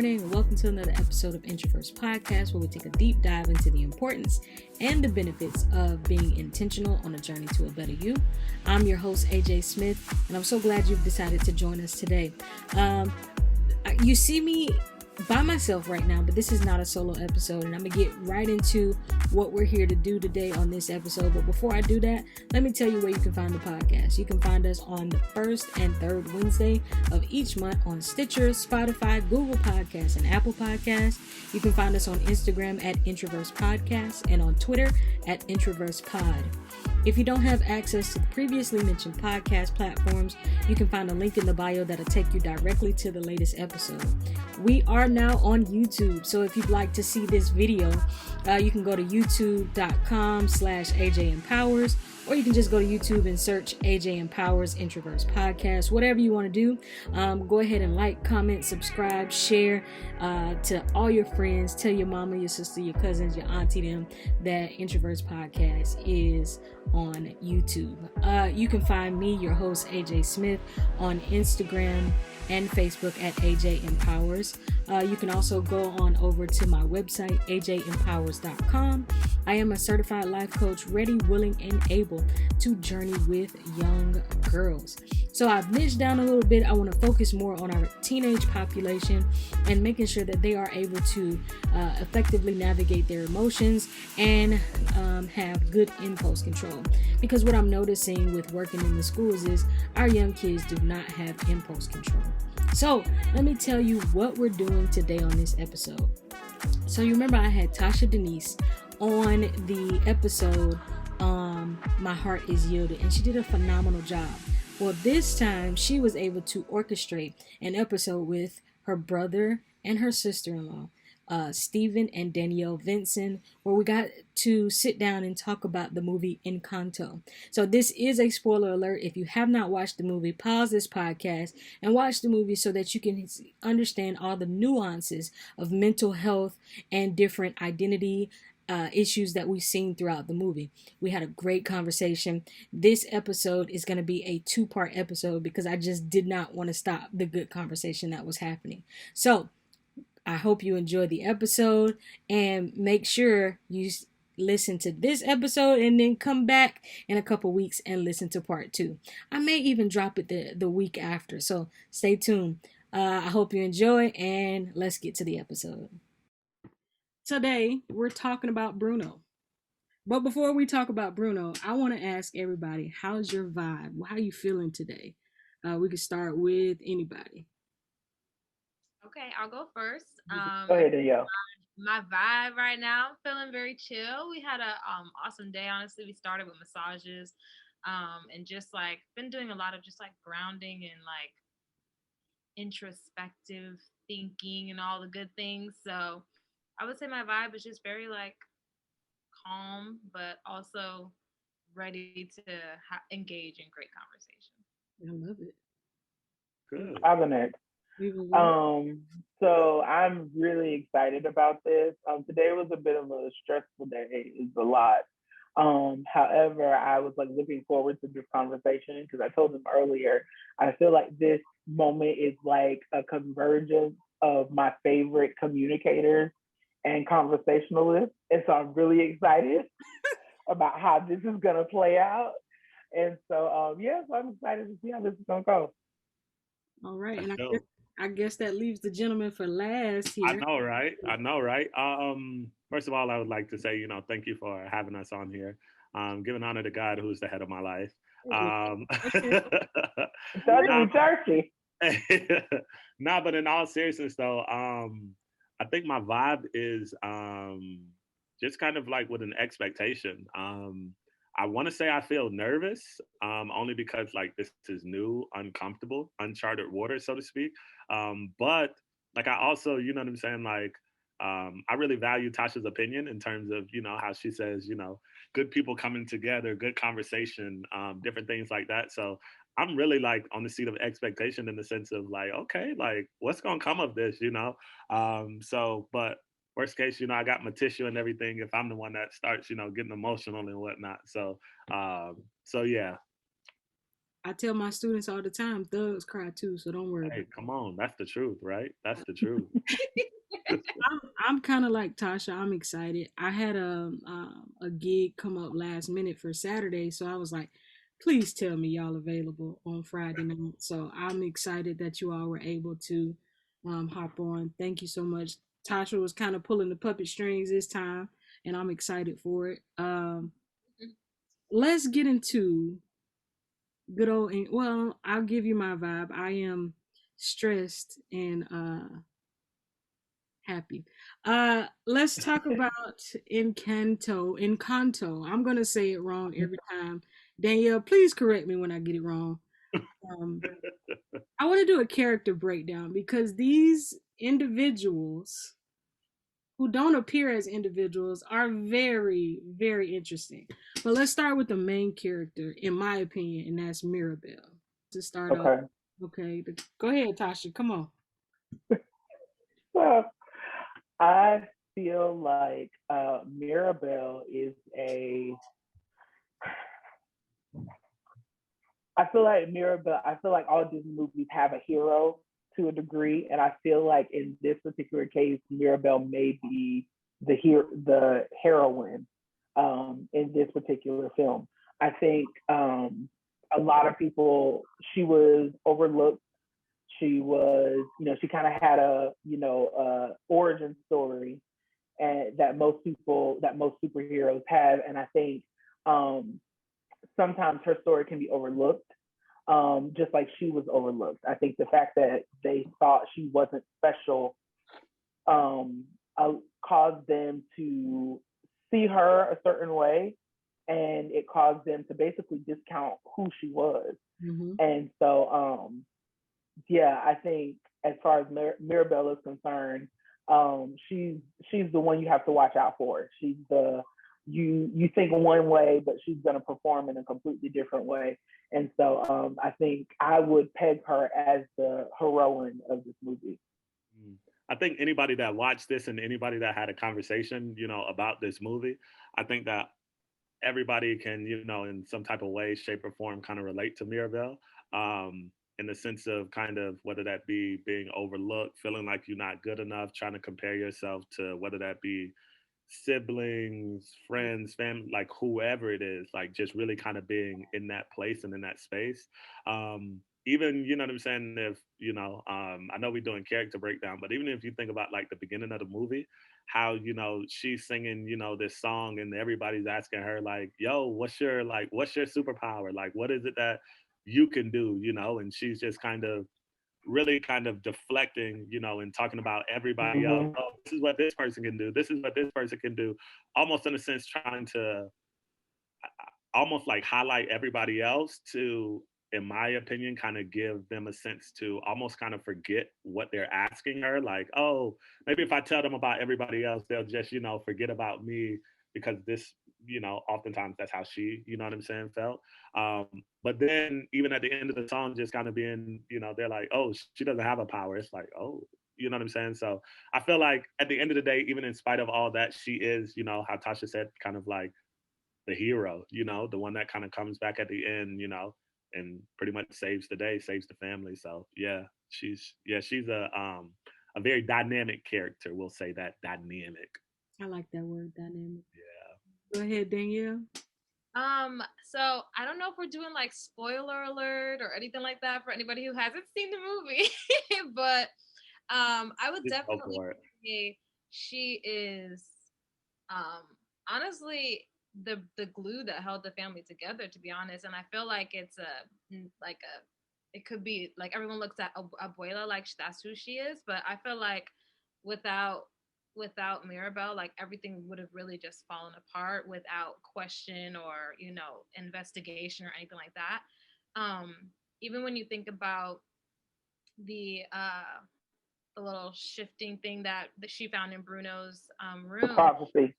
morning, and welcome to another episode of Introverse Podcast, where we take a deep dive into the importance and the benefits of being intentional on a journey to a better you. I'm your host, AJ Smith, and I'm so glad you've decided to join us today. You see me by myself right now, but this is not a solo episode, and I'm gonna get right into what we're here to do today on this episode. But before I do that, let me tell you where you can find the podcast. You can find us on the first and third Wednesday of each month on Stitcher, Spotify, Google Podcasts, and Apple Podcasts. You can find us on Instagram at Introverse Podcast and on Twitter at Introverse Pod. If you don't have access to the previously mentioned podcast platforms, you can find a link in the bio that'll take you directly to the latest episode. We are now on YouTube, so if you'd like to see this video, you can go to youtube.com/AJ Empowers, or you can just go to YouTube and search AJ Empowers Introverse Podcast. Whatever you want to do, go ahead and like, comment, subscribe, share to all your friends. Tell your mama, your sister, your cousins, your auntie, them that Introverse Podcast is on YouTube. You can find me, your host, AJ Smith, on Instagram and Facebook at AJ Empowers. You can also go on over to my website, ajempowers.com. I am a certified life coach, ready, willing, and able to journey with young girls. So I've niched down a little bit. I want to focus more on our teenage population and making sure that they are able to effectively navigate their emotions and have good impulse control. Because what I'm noticing with working in the schools is our young kids do not have impulse control. So let me tell you what we're doing today on this episode. So you remember I had Tasha Denise on the episode My Heart is Yielded, and she did a phenomenal job. Well, this time she was able to orchestrate an episode with her brother and her sister-in-law, Stephen and Danielle Vincent, where we got to sit down and talk about the movie Encanto. So this is a spoiler alert. If you have not watched the movie, pause this podcast and watch the movie so that you can understand all the nuances of mental health and different identity issues that we've seen throughout the movie. We had a great conversation. This episode is going to be a 2-part episode because I just did not want to stop the good conversation that was happening. So I hope you enjoy the episode, and make sure you listen to this episode and then come back in a couple weeks and listen to part 2. I may even drop it the week after, so stay tuned. I hope you enjoy, and let's get to the episode. Today, we're talking about Bruno. But before we talk about Bruno, I want to ask everybody, how's your vibe? How are you feeling today? We could start with anybody. Okay, I'll go first. Go ahead, Danielle. My vibe right now, I'm feeling very chill. We had a awesome day. Honestly, we started with massages, and just like been doing a lot of just like grounding and like introspective thinking and all the good things. So I would say my vibe is just very like calm, but also ready to engage in great conversation. I love it. Good. I'll go next. So I'm really excited about this. Today was a bit of a stressful day. It's a lot. However, I was like looking forward to this conversation because I told them earlier, I feel like this moment is like a convergence of my favorite communicators and conversationalists. And so I'm really excited about how this is going to play out. And so, so I'm excited to see how this is going to go. All right. And I guess that leaves the gentleman for last here. I know, right? First of all, I would like to say, thank you for having us on here. Giving honor to God, who's the head of my life. Nah, but in all seriousness, though, I think my vibe is just kind of like with an expectation. I want to say I feel nervous, only because like this is new, uncomfortable, uncharted water, so to speak. But like I also, you know what I'm saying? Like I really value Tasha's opinion in terms of, how she says, good people coming together, good conversation, different things like that. So I'm really like on the seat of expectation in the sense of like, okay, like what's going to come of this, but worst case, I got my tissue and everything if I'm the one that starts, getting emotional and whatnot. So yeah. I tell my students all the time, thugs cry too, so don't worry about Hey, it. come on, that's the truth, right? That's the truth. I'm kind of like Tasha. I'm excited. I had a gig come up last minute for Saturday, so I was like, please tell me y'all available on Friday night. So I'm excited that you all were able to hop on. Thank you so much. Tasha was kind of pulling the puppet strings this time, and I'm excited for it. Let's get into good old. Well, I'll give you my vibe. I am stressed and happy. Let's talk about Encanto. I'm gonna say it wrong every time. Danielle, please correct me when I get it wrong. Um, I want to do a character breakdown because these individuals who don't appear as individuals are very, very interesting. But let's start with the main character, in my opinion, and that's Mirabelle. To start off, Okay. okay, go ahead, Tasha. Come on. So I feel like Mirabelle is a. I feel like Mirabelle. I feel like all Disney movies have a hero to a degree, and I feel like in this particular case, Mirabelle may be the heroine in this particular film. I think a lot of people. She was overlooked. She was, she kind of had a, origin story, and that most superheroes have, and I think um, sometimes her story can be overlooked, just like she was overlooked. I think the fact that they thought she wasn't special um, caused them to see her a certain way, and it caused them to basically discount who she was. Mm-hmm. And so, yeah, I think as far as Mirabelle is concerned, she's the one you have to watch out for. She's the you think one way, but she's going to perform in a completely different way. And so I think I would peg her as the heroine of this movie. I think anybody that watched this and anybody that had a conversation, about this movie, I think that everybody can, in some type of way, shape, or form, kind of relate to Mirabelle. In the sense of kind of whether that be being overlooked, feeling like you're not good enough, trying to compare yourself to whether that be siblings, friends, family, like whoever it is, like just really kind of being in that place and in that space. Even, you know what I'm saying, if, I know we're doing character breakdown, but even if you think about like the beginning of the movie, how, she's singing, this song and everybody's asking her like, yo, what's your superpower? Like, what is it that you can do, and she's just really kind of deflecting, and talking about everybody else. Mm-hmm. Oh, this is what this person can do. This is what this person can do. Almost in a sense, trying to almost like highlight everybody else to, in my opinion, kind of give them a sense to almost kind of forget what they're asking her. Like, oh, maybe if I tell them about everybody else, they'll just, forget about me because this, oftentimes that's how she, you know what I'm saying, felt. But then even at the end of the song, just kind of being, they're like, oh, she doesn't have a power. It's like, oh, you know what I'm saying? So I feel like at the end of the day, even in spite of all that, she is, how Tasha said, kind of like the hero, the one that kind of comes back at the end, and pretty much saves the day, saves the family. So yeah, she's a very dynamic character. We'll say that, dynamic. I like that word, dynamic. Yeah. Go ahead, Danielle. So I don't know if we're doing like spoiler alert or anything like that for anybody who hasn't seen the movie, but I would Just go definitely for it. say she is honestly the glue that held the family together, to be honest. And I feel like it's it could be like everyone looks at Abuela like that's who she is, but I feel like without Mirabelle, like everything would have really just fallen apart without question or investigation or anything like that. Even when you think about the little shifting thing that she found in Bruno's The room. prophecy.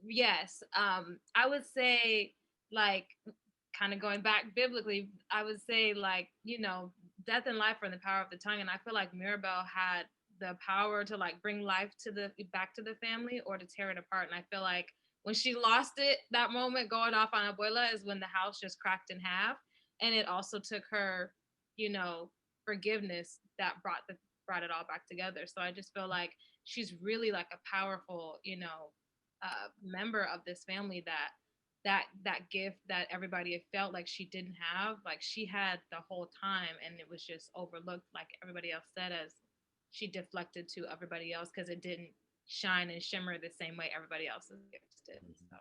Yes, I would say like kind of going back biblically, I would say like death and life are in the power of the tongue, and I feel like Mirabelle had the power to like bring life to back to the family or to tear it apart. And I feel like when she lost it, that moment going off on Abuela is when the house just cracked in half. and it also took her, you know, forgiveness that brought it all back together. So I just feel like she's really like a powerful, you know, member of this family, that gift that everybody felt like she didn't have, like she had the whole time, and it was just overlooked, like everybody else said, as she deflected to everybody else because it didn't shine and shimmer the same way everybody else's gifts did. So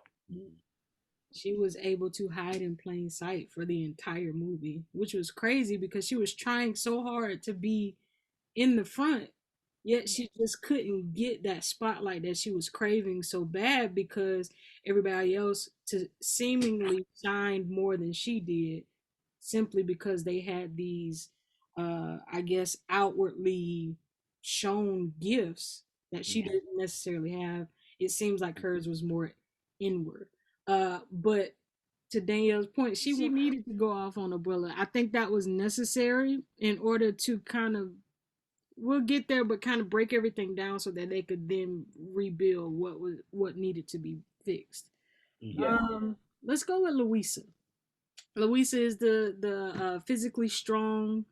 She was able to hide in plain sight for the entire movie, which was crazy because she was trying so hard to be in the front, yet she just couldn't get that spotlight that she was craving so bad because everybody else to seemingly shined more than she did, simply because they had these I guess outwardly shown gifts that she didn't necessarily have. It seems like hers was more inward. But to Danielle's point, she needed to go off on Umbrella. I think that was necessary in order to kind of, we'll get there, but kind of break everything down so that they could then rebuild what needed to be fixed. Yeah. Let's go with Louisa. Louisa is the physically strong,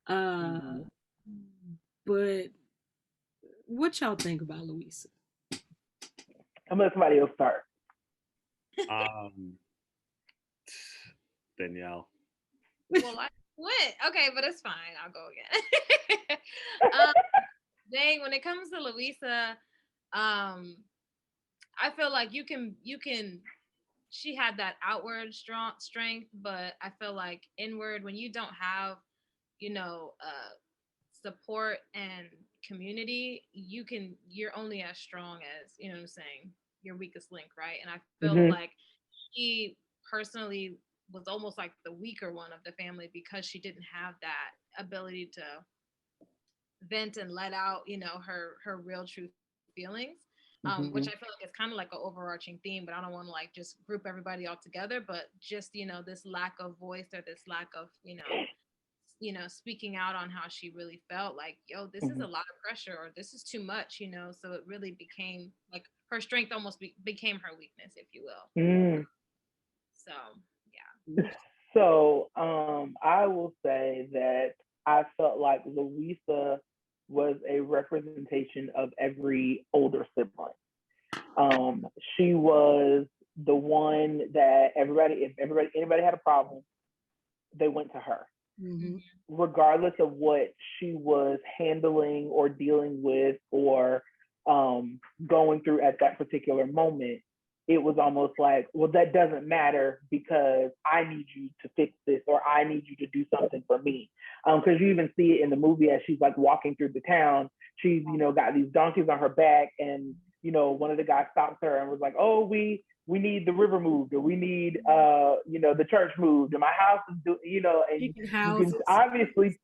uh, but what y'all think about Louisa? I'm gonna let somebody else start. Danielle. well, I went okay, but it's fine. I'll go again. Dang, when it comes to Louisa, I feel like you can she had that outward strong strength, but I feel like inward, when you don't have, you know, support and community, you're only as strong as, you know what I'm saying, your weakest link, right? And I feel like she personally was almost like the weaker one of the family because she didn't have that ability to vent and let out, you know, her real true feelings. Which I feel like is kind of like an overarching theme, but I don't want to like just group everybody all together. But just, you know, this lack of voice, or this lack of, you know, speaking out on how she really felt, like, yo, this is a lot of pressure, or this is too much, you know. So it really became like her strength almost became her weakness, if you will. So yeah. So I will say that I felt like Louisa was a representation of every older sibling. She was the one that if anybody had a problem, they went to her. Regardless of what she was handling or dealing with or going through at that particular moment, it was almost like, well, that doesn't matter because I need you to fix this, or I need you to do something for me. Because you even see it in the movie as she's like walking through the town. She's, you know, got these donkeys on her back, and, you know, one of the guys stops her and was like, oh, we need the river moved, or we need, you know, the church moved, and my house is, you know, and you can obviously,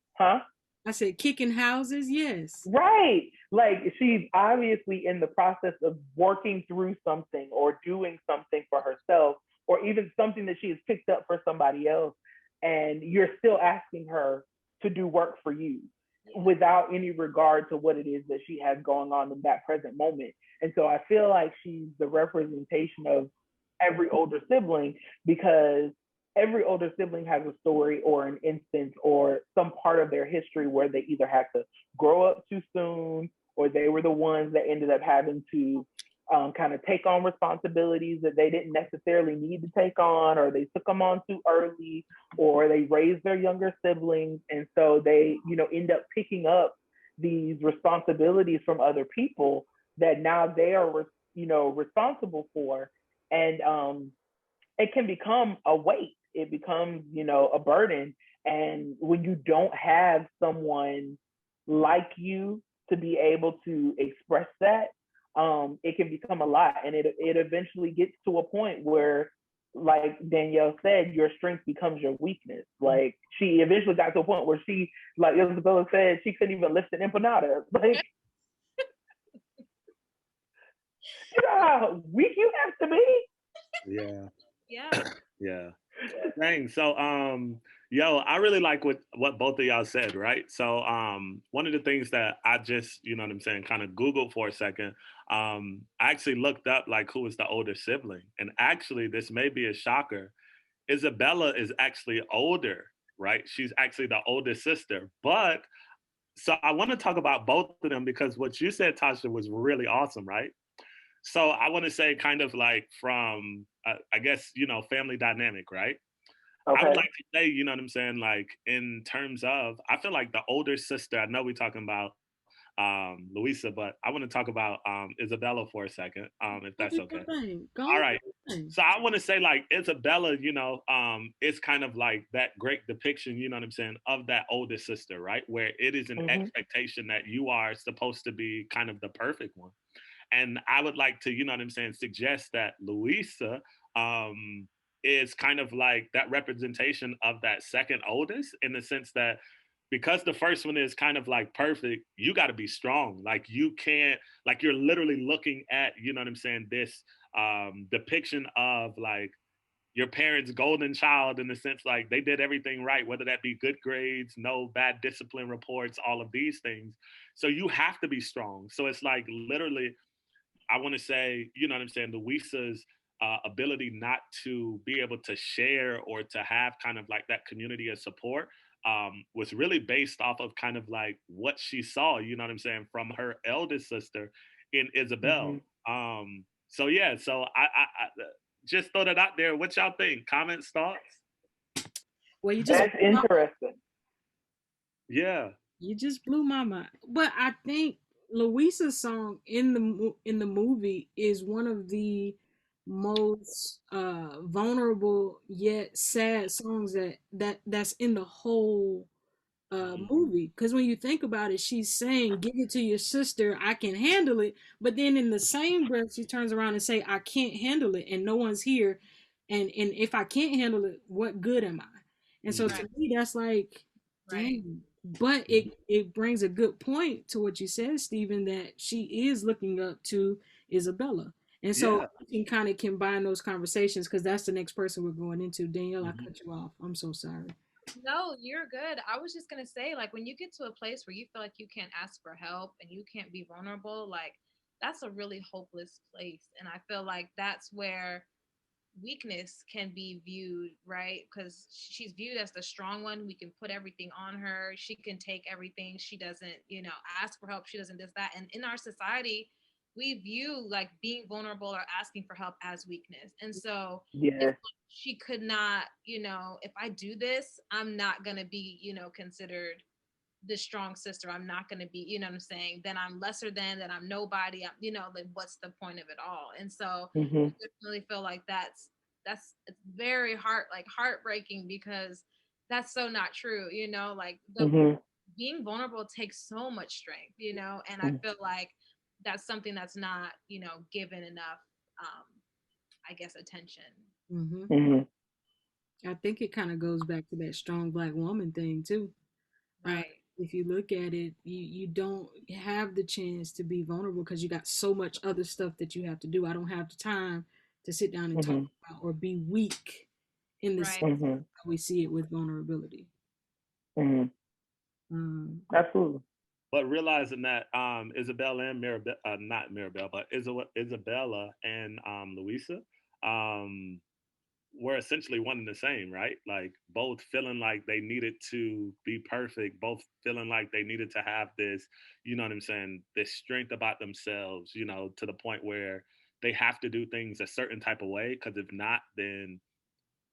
I said kicking houses, yes. Right. Like she's obviously in the process of working through something or doing something for herself, or even something that she has picked up for somebody else. And you're still asking her to do work for you without any regard to what it is that she has going on in that present moment. And so I feel like she's the representation of every older sibling, because every older sibling has a story or an instance or some part of their history where they either had to grow up too soon, or they were the ones that ended up having to kind of take on responsibilities that they didn't necessarily need to take on, or they took them on too early, or they raised their younger siblings. And so they, you know, end up picking up these responsibilities from other people that now they are, you know, responsible for. And it can become a weight. It becomes, you know, a burden. And when you don't have someone like you to be able to express that, it can become a lot. And it eventually gets to a point where, like Danielle said, your strength becomes your weakness. Like she eventually got to a point where she, like Isabella said, she couldn't even lift an empanada. Like, you know how weak you have to be? Yeah. Dang. So yo, I really like what both of y'all said, right? So one of the things that I just, you know what I'm saying, kind of Googled for a second, I actually looked up like who is the older sibling. And actually this may be a shocker. Isabella is actually older, right? She's actually the older sister. But so I want to talk about both of them because what you said, Tasha, was really awesome, right? So I want to say kind of like from, I guess, family dynamic, right? I would Okay. like to say, you know what I'm saying? Like in terms of, I feel like the older sister, I know we're talking about Louisa, but I want to talk about Isabella for a second, if Go that's do your okay. thing. All Go do right. your thing. So I want to say like Isabella, it's kind of like that great depiction, you know what I'm saying, of that older sister, right? Where it is an Mhm. expectation that you are supposed to be kind of the perfect one. And I would like to, you know what I'm saying, suggest that Louisa is kind of like that representation of that second oldest in the sense that because the first one is kind of like perfect, you got to be strong. Like you can't, like you're literally looking at, you know what I'm saying, this depiction of like your parents' golden child in the sense like they did everything right, whether that be good grades, no bad discipline reports, all of these things. So you have to be strong. So it's like literally I want to say, you know what I'm saying, Louisa's ability not to be able to share or to have kind of like that community of support was really based off of kind of like what she saw, you know what I'm saying, from her eldest sister in Isabel. Mhm. So yeah, so I just throw that out there. What y'all think? Comments, thoughts? Well, you just That's interesting. Yeah. you just blew my mind. But I think Louisa's song in the movie is one of the most vulnerable yet sad songs that's in the whole Mhm. movie. Because when you think about it, she's saying, "Give it to your sister. I can handle it." But then in the same breath, she turns around and say, "I can't handle it, and no one's here. And if I can't handle it, what good am I?" And so Mhm. Right. to me, that's like, Right. dang. But Mhm. it brings a good point to what you said, Stephen, that she is looking up to Isabella. And so Yeah. you can kind of combine those conversations because that's the next person we're going into. Danielle, I Mhm. cut you off. I'm so sorry. No, you're good. I was just gonna say, like, when you get to a place where you feel like you can't ask for help and you can't be vulnerable, like, that's a really hopeless place. And I feel like that's where weakness can be viewed, right? Because she's viewed as the strong one. We can put everything on her. She can take everything. She doesn't, ask for help. She doesn't this, that. And in our society, we view like being vulnerable or asking for help as weakness. And so it's Yes. like she could not, if I do this, I'm not going to be, considered the strong sister. I'm not going to be, you know what I'm saying? Then I'm lesser than, that I'm nobody. Like what's the point of it all? And so I Mhm. definitely feel like it's very heartbreaking because that's so not true, like the Mhm. being vulnerable takes so much strength, and I Mhm. feel like that's something that's not, given enough, um, I guess, attention. Hmm. Mhm. I think it kind of goes back to that strong black woman thing too. Uh, Right. if you look at it, you don't have the chance to be vulnerable because you got so much other stuff that you have to do. I don't have the time to sit down and talk Mhm. about or be weak in the sense Right. Mhm. how we see it with vulnerability. Mhm. Um, Absolutely. But realizing that Isabella and Mirabelle, not Mirabelle, but Isabella and Louisa um, were essentially one and the same, right? Like both feeling like they needed to be perfect, both feeling like they needed to have this, you know what I'm saying, this strength about themselves, to the point where they have to do things a certain type of way, because if not, then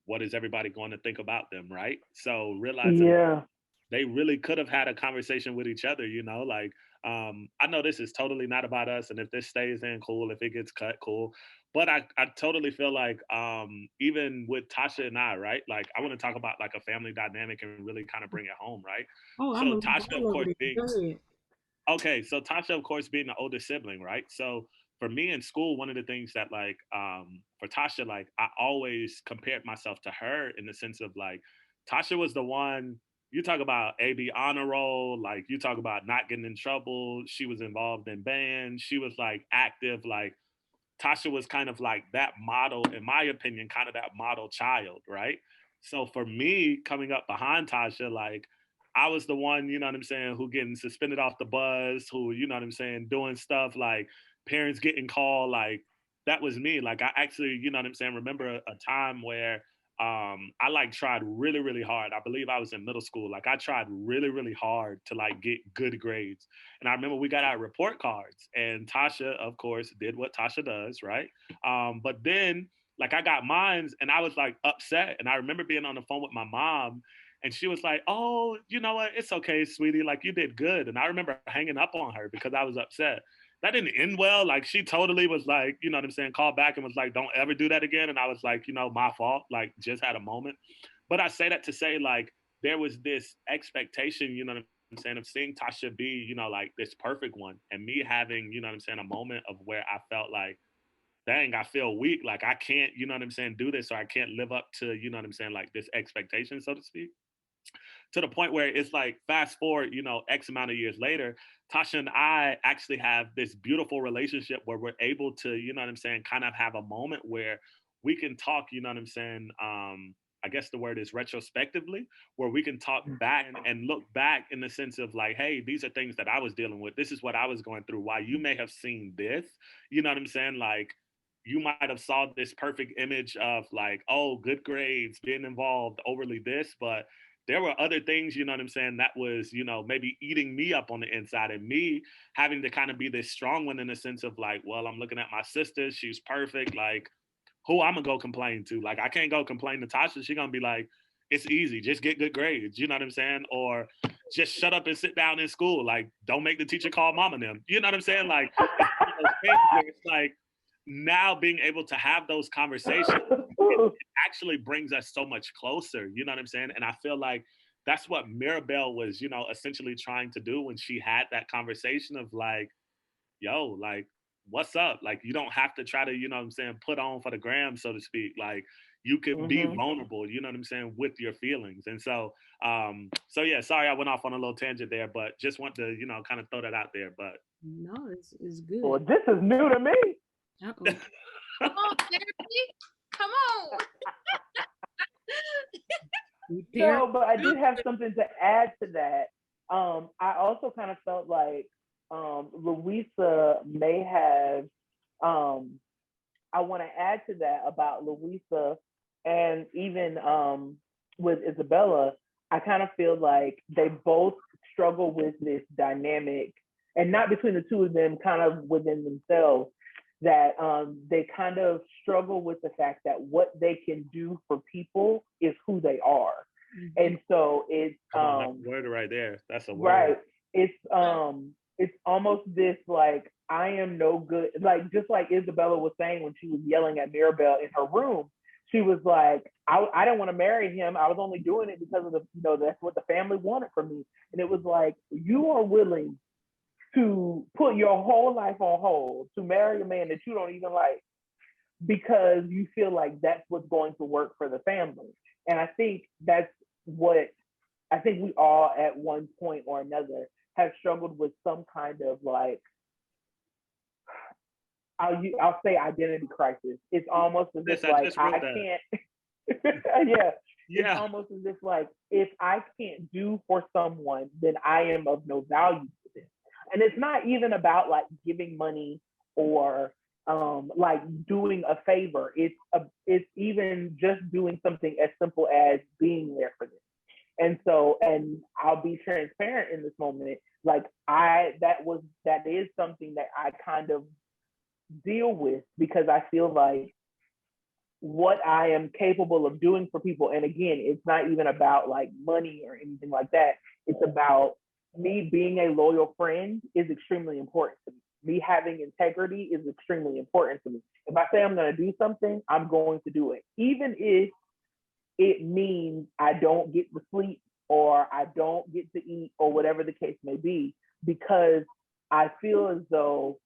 what is everybody going to think about them, right? So realizing Yeah. they really could have had a conversation with each other, like I know this is totally not about us, and if this stays in, cool. If it gets cut, cool. But I totally feel like even with Tasha and I, right, like I want to talk about like a family dynamic and really kind of bring it home, right? oh, I'm So a Tasha, of all over course, there. being Go ahead. okay, so Tasha, of course, being the older sibling, right? So for me in school, one of the things that like for Tasha, like I always compared myself to her in the sense of like Tasha was the one. You talk about AB honor roll, like you talk about not getting in trouble. She was involved in bands. She was like active. Like Tasha was kind of like that model, in my opinion, kind of that model child, right? So for me, coming up behind Tasha, like I was the one, you know what I'm saying, who getting suspended off the bus, who, you know what I'm saying, doing stuff like parents getting called, like that was me. Like I actually, you know what I'm saying, remember a time where I like tried really, really hard. I believe I was in middle school. Like I tried really, really hard to like get good grades. And I remember we got our report cards and Tasha, of course, did what Tasha does, right? But then like I got mines and I was like upset. And I remember being on the phone with my mom and she was like, oh, you know what? It's okay, sweetie. Like you did good. And I remember hanging up on her because I was upset. That didn't end well. Like she totally was like, you know what I'm saying, called back and was like, don't ever do that again. And I was like, you know, my fault, like just had a moment. But I say that to say like there was this expectation, you know what I'm saying, of seeing Tasha be, you know, like this perfect one. And me having, you know what I'm saying, a moment of where I felt like, dang, I feel weak. Like I can't, you know what I'm saying, do this or I can't live up to, you know what I'm saying, like this expectation, so to speak, to the point where it's like fast forward, you know, X amount of years later, Tasha and I actually have this beautiful relationship where we're able to, you know what I'm saying, kind of have a moment where we can talk, you know what I'm saying, I guess the word is retrospectively, where we can talk back and look back in the sense of like, hey, these are things that I was dealing with. This is what I was going through. While you may have seen this, you know what I'm saying? Like, you might have saw this perfect image of like, oh, good grades, being involved, overly this, but there were other things, you know what I'm saying, that was, you know, maybe eating me up on the inside and me having to kind of be this strong one in the sense of like, well, I'm looking at my sister, she's perfect. Like, who I'm gonna go complain to? Like, I can't go complain to Tasha. She's gonna be like, it's easy, just get good grades. You know what I'm saying? Or just shut up and sit down in school. Like, don't make the teacher call mom and them. You know what I'm saying? Like, it's one of those things where it's like, now being able to have those conversations, it actually brings us so much closer. You know what I'm saying? And I feel like that's what Mirabelle was, you know, essentially trying to do when she had that conversation of like, yo, like, what's up? Like, you don't have to try to, you know what I'm saying, put on for the gram, so to speak. Like, you can be vulnerable, you know what I'm saying, with your feelings. And so, so yeah, sorry I went off on a little tangent there, but just want to, you know, kind of throw that out there. But No, it's good. Well, this is new to me. Uh-oh. Come on, therapy. Come on. No, but I did have something to add to that. I also kind of felt like Louisa may have. I want to add to that about Louisa and even with Isabella. I kind of feel like they both struggle with this dynamic, and not between the two of them, kind of within themselves. That they kind of struggle with the fact that what they can do for people is who they are. And so it's that's a word right there. That's a word. Right. It's almost this like I am no good, like just like Isabella was saying when she was yelling at Mirabelle in her room. She was like, I didn't want to marry him. I was only doing it because of the, you know, that's what the family wanted from me. And it was like, you are willing to put your whole life on hold to marry a man that you don't even like because you feel like that's what's going to work for the family. And I think that's what I think we all at one point or another have struggled with some kind of like, I'll say identity crisis. It's almost as if like I can't, yeah. It's almost as if like, if I can't do for someone, then I am of no value to them. And it's not even about like giving money or like doing a favor. It's even just doing something as simple as being there for them. And so, and I'll be transparent in this moment. Like that is something that I kind of deal with because I feel like what I am capable of doing for people. And again, it's not even about like money or anything like that. It's about me being a loyal friend is extremely important to me. Me having integrity is extremely important to me. If I say I'm going to do something, I'm going to do it. Even if it means I don't get to sleep or I don't get to eat or whatever the case may be, because I feel as though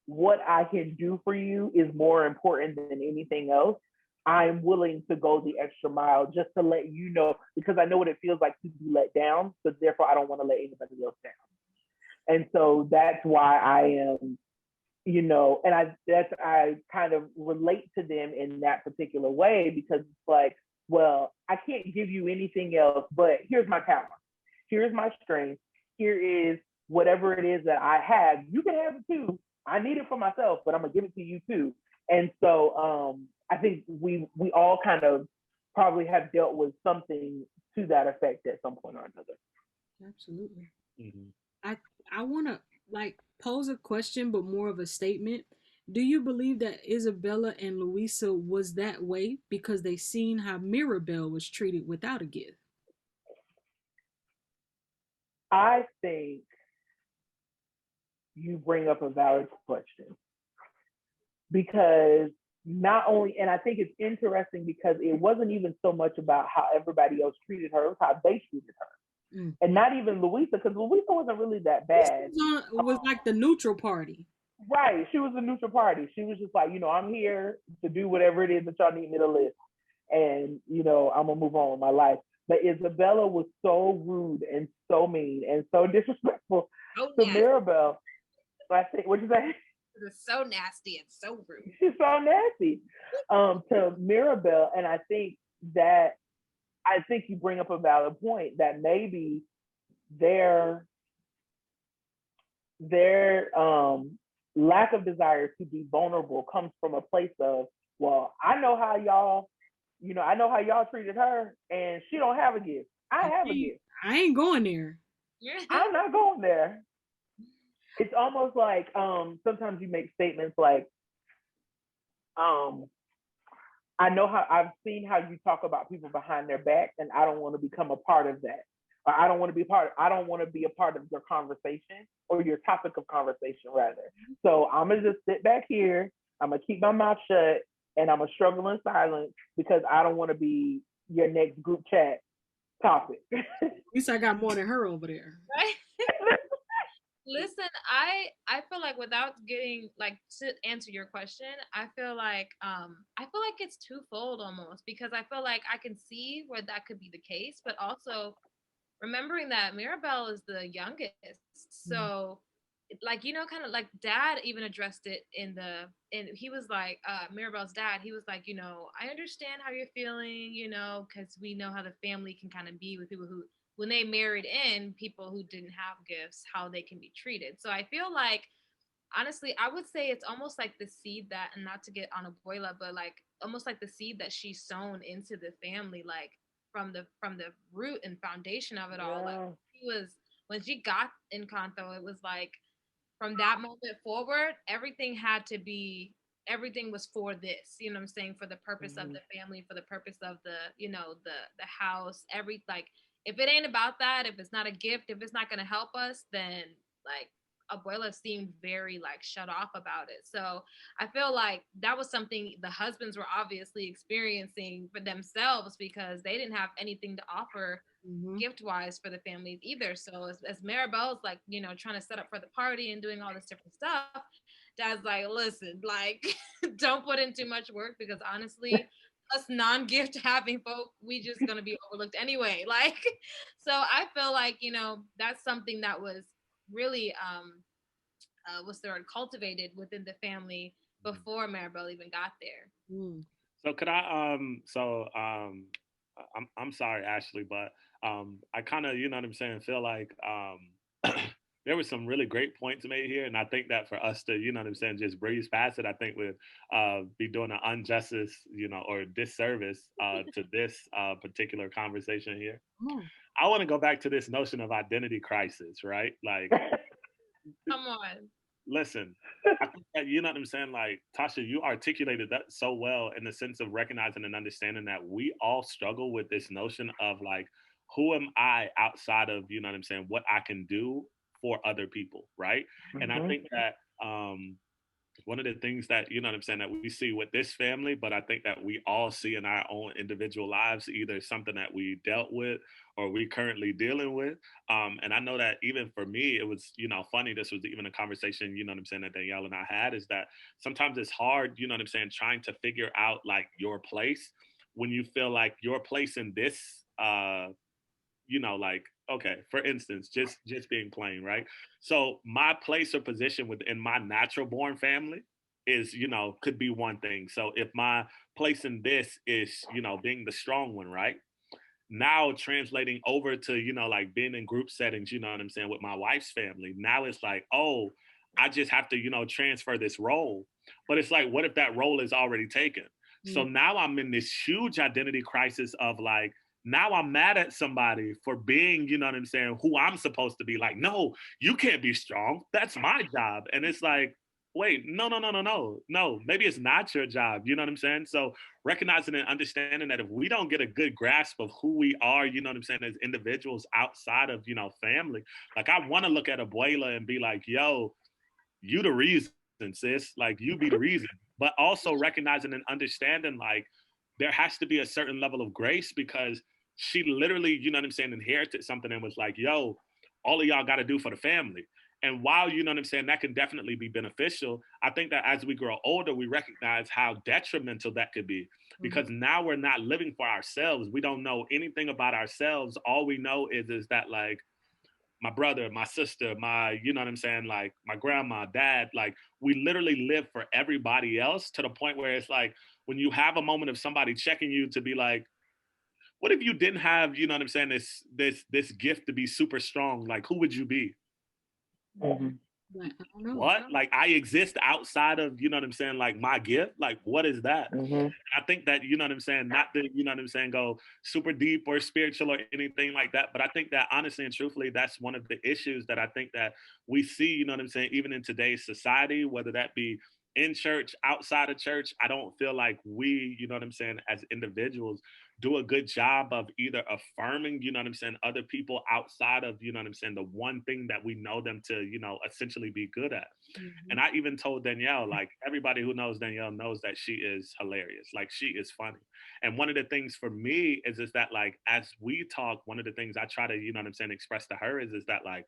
what I can do for you is more important than anything else. I'm willing to go the extra mile just to let you know, because I know what it feels like to be let down. So therefore, I don't want to let anybody else down. And so that's why I am, you know, and I kind of relate to them in that particular way because it's like, well, I can't give you anything else, but here's my talent. Here's my strength. Here is whatever it is that I have. You can have it too. I need it for myself, but I'm gonna give it to you too. And so I think we all kind of probably have dealt with something to that effect at some point or another. Absolutely. Mhm. I want to like pose a question, but more of a statement. Do you believe that Isabella and Louisa was that way because they seen how Mirabelle was treated without a gift? I think you bring up a valid question because not only, and I think it's interesting because it wasn't even so much about how everybody else treated her, it was how they treated her. Mm. And not even Louisa, because Louisa wasn't really that bad. Was like the neutral party. Right. She was a neutral party. She was just like, I'm here to do whatever it is that y'all need me to list. And, I'm going to move on with my life. But Isabella was so rude and so mean and so disrespectful to Mirabelle. I think, what you say? It's so nasty and so rude. She's so nasty to Mirabelle. And I think you bring up a valid point that maybe their lack of desire to be vulnerable comes from a place of, well, I know how y'all treated her, and she don't have a gift. I have a gift. I ain't going there. I'm not going there. It's almost like sometimes you make statements like, I know how I've seen how you talk about people behind their back, and I don't want to become a part of that. Or I don't want to be a part of your conversation or your topic of conversation rather. So I'm gonna just sit back here, I'm gonna keep my mouth shut, and I'm gonna struggle in silence because I don't want to be your next group chat topic. At least I got more than her over there. Right? Listen, I feel like without getting like to answer your question, I feel like it's twofold almost, because I feel like I can see where that could be the case, but also remembering that Mirabelle is the youngest. So like, kind of like dad even addressed it and he was like, Mirabelle's dad, he was like, I understand how you're feeling, because we know how the family can kind of be with people who, when they married in people who didn't have gifts, how they can be treated. So I feel like, honestly, I would say it's almost like the seed that, and not to get on Abuela, but like almost like the seed that she's sown into the family, like from the root and foundation of it all. Like when she got Encanto, it was like from that moment forward, everything was for this, you know what I'm saying, for the purpose of the family, for the purpose of the, the house, if it ain't about that, if it's not a gift, if it's not going to help us, then like Abuela seemed very like shut off about it. So I feel like that was something the husbands were obviously experiencing for themselves because they didn't have anything to offer gift wise for the families either. So as Maribel's like, trying to set up for the party and doing all this different stuff, dad's like, listen, like don't put in too much work because honestly, us non-gift having folk, we just gonna be overlooked anyway. Like, so I feel like, that's something that was really cultivated within the family before Maribel even got there. So could I I'm sorry, Ashley, but I kind of, you know what I'm saying, feel like there were some really great points made here, and I think that for us to, you know what I'm saying, just breeze past it, I think would be doing an injustice, or disservice to this particular conversation here. I want to go back to this notion of identity crisis, right? Like, come on. Listen, I think that, you know what I'm saying? Like, Tasha, you articulated that so well in the sense of recognizing and understanding that we all struggle with this notion of like, who am I outside of, you know what I'm saying, what I can do for other people, right? And I think that one of the things that, you know what I'm saying, that we see with this family, but I think that we all see in our own individual lives, either something that we dealt with or we currently dealing with. And I know that even for me, it was, funny. This was even a conversation, you know what I'm saying, that Danielle and I had, is that sometimes it's hard, you know what I'm saying, trying to figure out like your place when you feel like your place in this, like, okay, for instance, just being plain, right? So my place or position within my natural born family is, could be one thing. So if my place in this is, being the strong one, right? Now translating over to, like being in group settings, you know what I'm saying, with my wife's family. Now it's like, oh, I just have to, transfer this role. But it's like, what if that role is already taken? So now I'm in this huge identity crisis of like, now I'm mad at somebody for being, you know what I'm saying, who I'm supposed to be. Like, no, you can't be strong. That's my job. And it's like, wait, no. Maybe it's not your job. You know what I'm saying? So recognizing and understanding that if we don't get a good grasp of who we are, you know what I'm saying, as individuals outside of, you know, family, like I want to look at Abuela and be like, yo, you the reason, sis. Like you be the reason. But also recognizing and understanding like there has to be a certain level of grace because she literally, you know what I'm saying, inherited something and was like, yo, all of y'all got to do for the family. And while, you know what I'm saying, that can definitely be beneficial, I think that as we grow older, we recognize how detrimental that could be because now we're not living for ourselves. We don't know anything about ourselves. All we know is that like, my brother, my sister, my, you know what I'm saying, like my grandma, dad, like we literally live for everybody else to the point where it's like when you have a moment of somebody checking you to be like, what if you didn't have, you know what I'm saying, this gift to be super strong? Like, who would you be? Mm-hmm. Like, I don't know. What? Like I exist outside of, you know what I'm saying, like my gift? Like, what is that? Mm-hmm. I think that, you know what I'm saying, not to, you know what I'm saying, go super deep or spiritual or anything like that. But I think that honestly and truthfully, that's one of the issues that I think that we see, you know what I'm saying, even in today's society, whether that be in church, outside of church, I don't feel like we, you know what I'm saying, as individuals do a good job of either affirming, you know what I'm saying, other people outside of, you know what I'm saying, the one thing that we know them to, you know, essentially be good at. And I even told Danielle, like everybody who knows Danielle knows that she is hilarious. Like she is funny. And one of the things for me is that like, as we talk, one of the things I try to, you know what I'm saying, express to her is that like,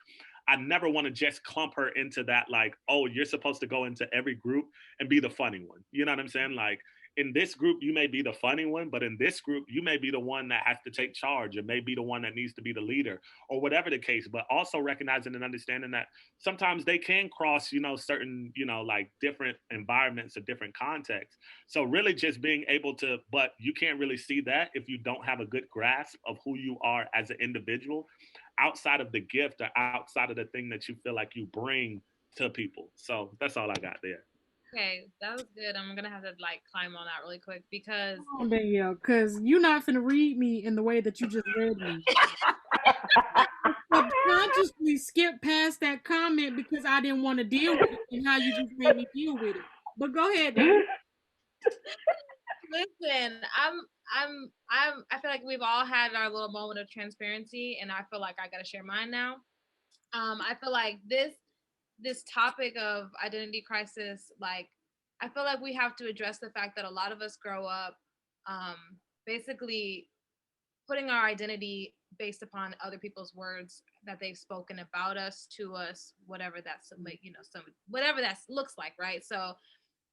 I never want to just clump her into that, like, oh, you're supposed to go into every group and be the funny one. You know what I'm saying? Like in this group, you may be the funny one, but in this group, you may be the one that has to take charge. It may be the one that needs to be the leader or whatever the case, but also recognizing and understanding that sometimes they can cross, you know, certain, you know, like different environments or different contexts. So really just being able to, but you can't really see that if you don't have a good grasp of who you are as an individual outside of the gift or outside of the thing that you feel like you bring to people. So that's all I got there. Okay, that was good. I'm gonna have to like climb on that really quick because Oh, Danielle, because you're not finna read me in the way that you just read me. Subconsciously skip past that comment because I didn't want to deal with it and how you just made me deal with it. But go ahead, Danielle. listen, I feel like we've all had our little moment of transparency, and I feel like I gotta share mine now. I feel like this topic of identity crisis, like I feel like we have to address the fact that a lot of us grow up um, basically putting our identity based upon other people's words that they've spoken about us to us, whatever that's like, you know, some whatever that looks like, right? So,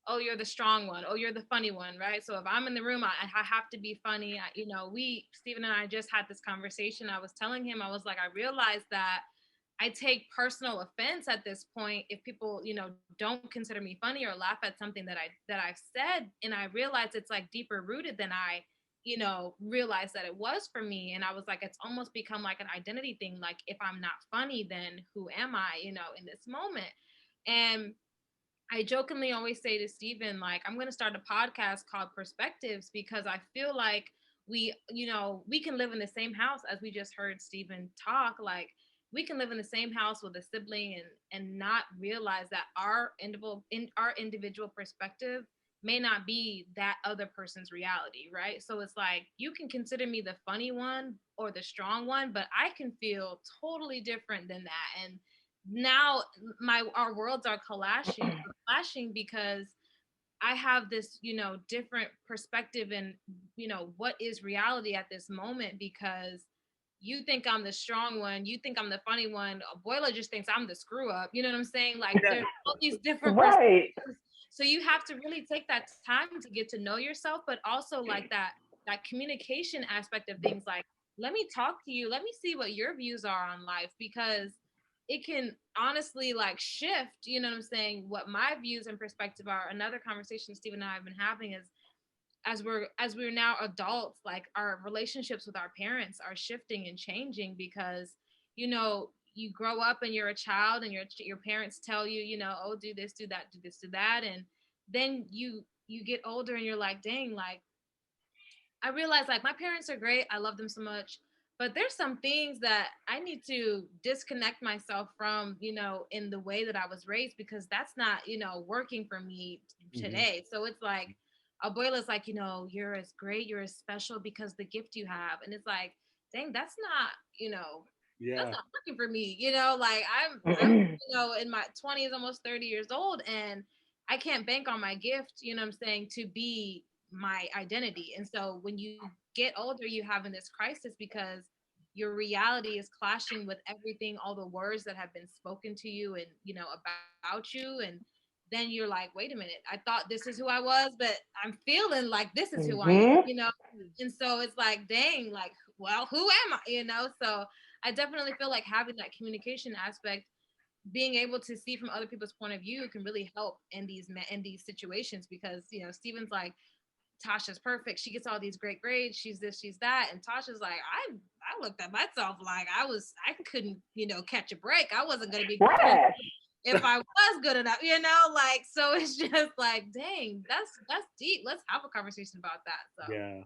oh, you're the strong one. Oh, you're the funny one, right? So if I'm in the room, I have to be funny. You know, Stephen and I just had this conversation. I was telling him, I was like, I realized that I take personal offense at this point if people, you know, don't consider me funny or laugh at something that I've said, and I realize it's like deeper rooted than I, you know, realized that it was for me. And I was like, it's almost become like an identity thing. Like if I'm not funny, then who am I, you know, in this moment? And I jokingly always say to Stephen, like, I'm going to start a podcast called Perspectives because I feel like we, you know, we can live in the same house as we just heard Stephen talk. Like, we can live in the same house with a sibling and not realize that our individual perspective may not be that other person's reality, right? So it's like you can consider me the funny one or the strong one, but I can feel totally different than that. And now our worlds are clashing because I have this, you know, different perspective and, you know, what is reality at this moment because you think I'm the strong one, you think I'm the funny one, Abuela just thinks I'm the screw up. You know what I'm saying? Like there's all these different Right. perspectives. So you have to really take that time to get to know yourself, but also like that communication aspect of things like, let me talk to you, let me see what your views are on life because it can honestly like shift, you know what I'm saying, what my views and perspective are. Another conversation Steve and I have been having is as we're now adults, like our relationships with our parents are shifting and changing because, you know, you grow up and you're a child and your parents tell you, you know, oh, do this, do that, do this, do that. And then you you get older and you're like, dang, like I realize like my parents are great. I love them so much. But there's some things that I need to disconnect myself from, in the way that I was raised, because that's not, working for me today. So it's like, abuela's like, you're as great, you're as special because the gift you have. And it's like, dang, that's not, that's not working for me. Like I'm in my 20s, almost 30 years old, and I can't bank on my gift, what I'm saying, to be my identity. And so when you get older, you having this crisis because your reality is clashing with everything, all the words that have been spoken to you and about you. And then you're like, wait a minute, I thought this is who I was, but I'm feeling like this is who I am, and so it's like, dang, like, well, who am I, so I definitely feel like having that communication aspect, being able to see from other people's point of view, can really help in these situations, because Steven's like, Tasha's perfect. She gets all these great grades. She's this, she's that. And Tasha's like, I looked at myself like I couldn't, catch a break. I wasn't going to be good if I was good enough, like, so it's just like, dang, that's deep. Let's have a conversation about that. So yeah.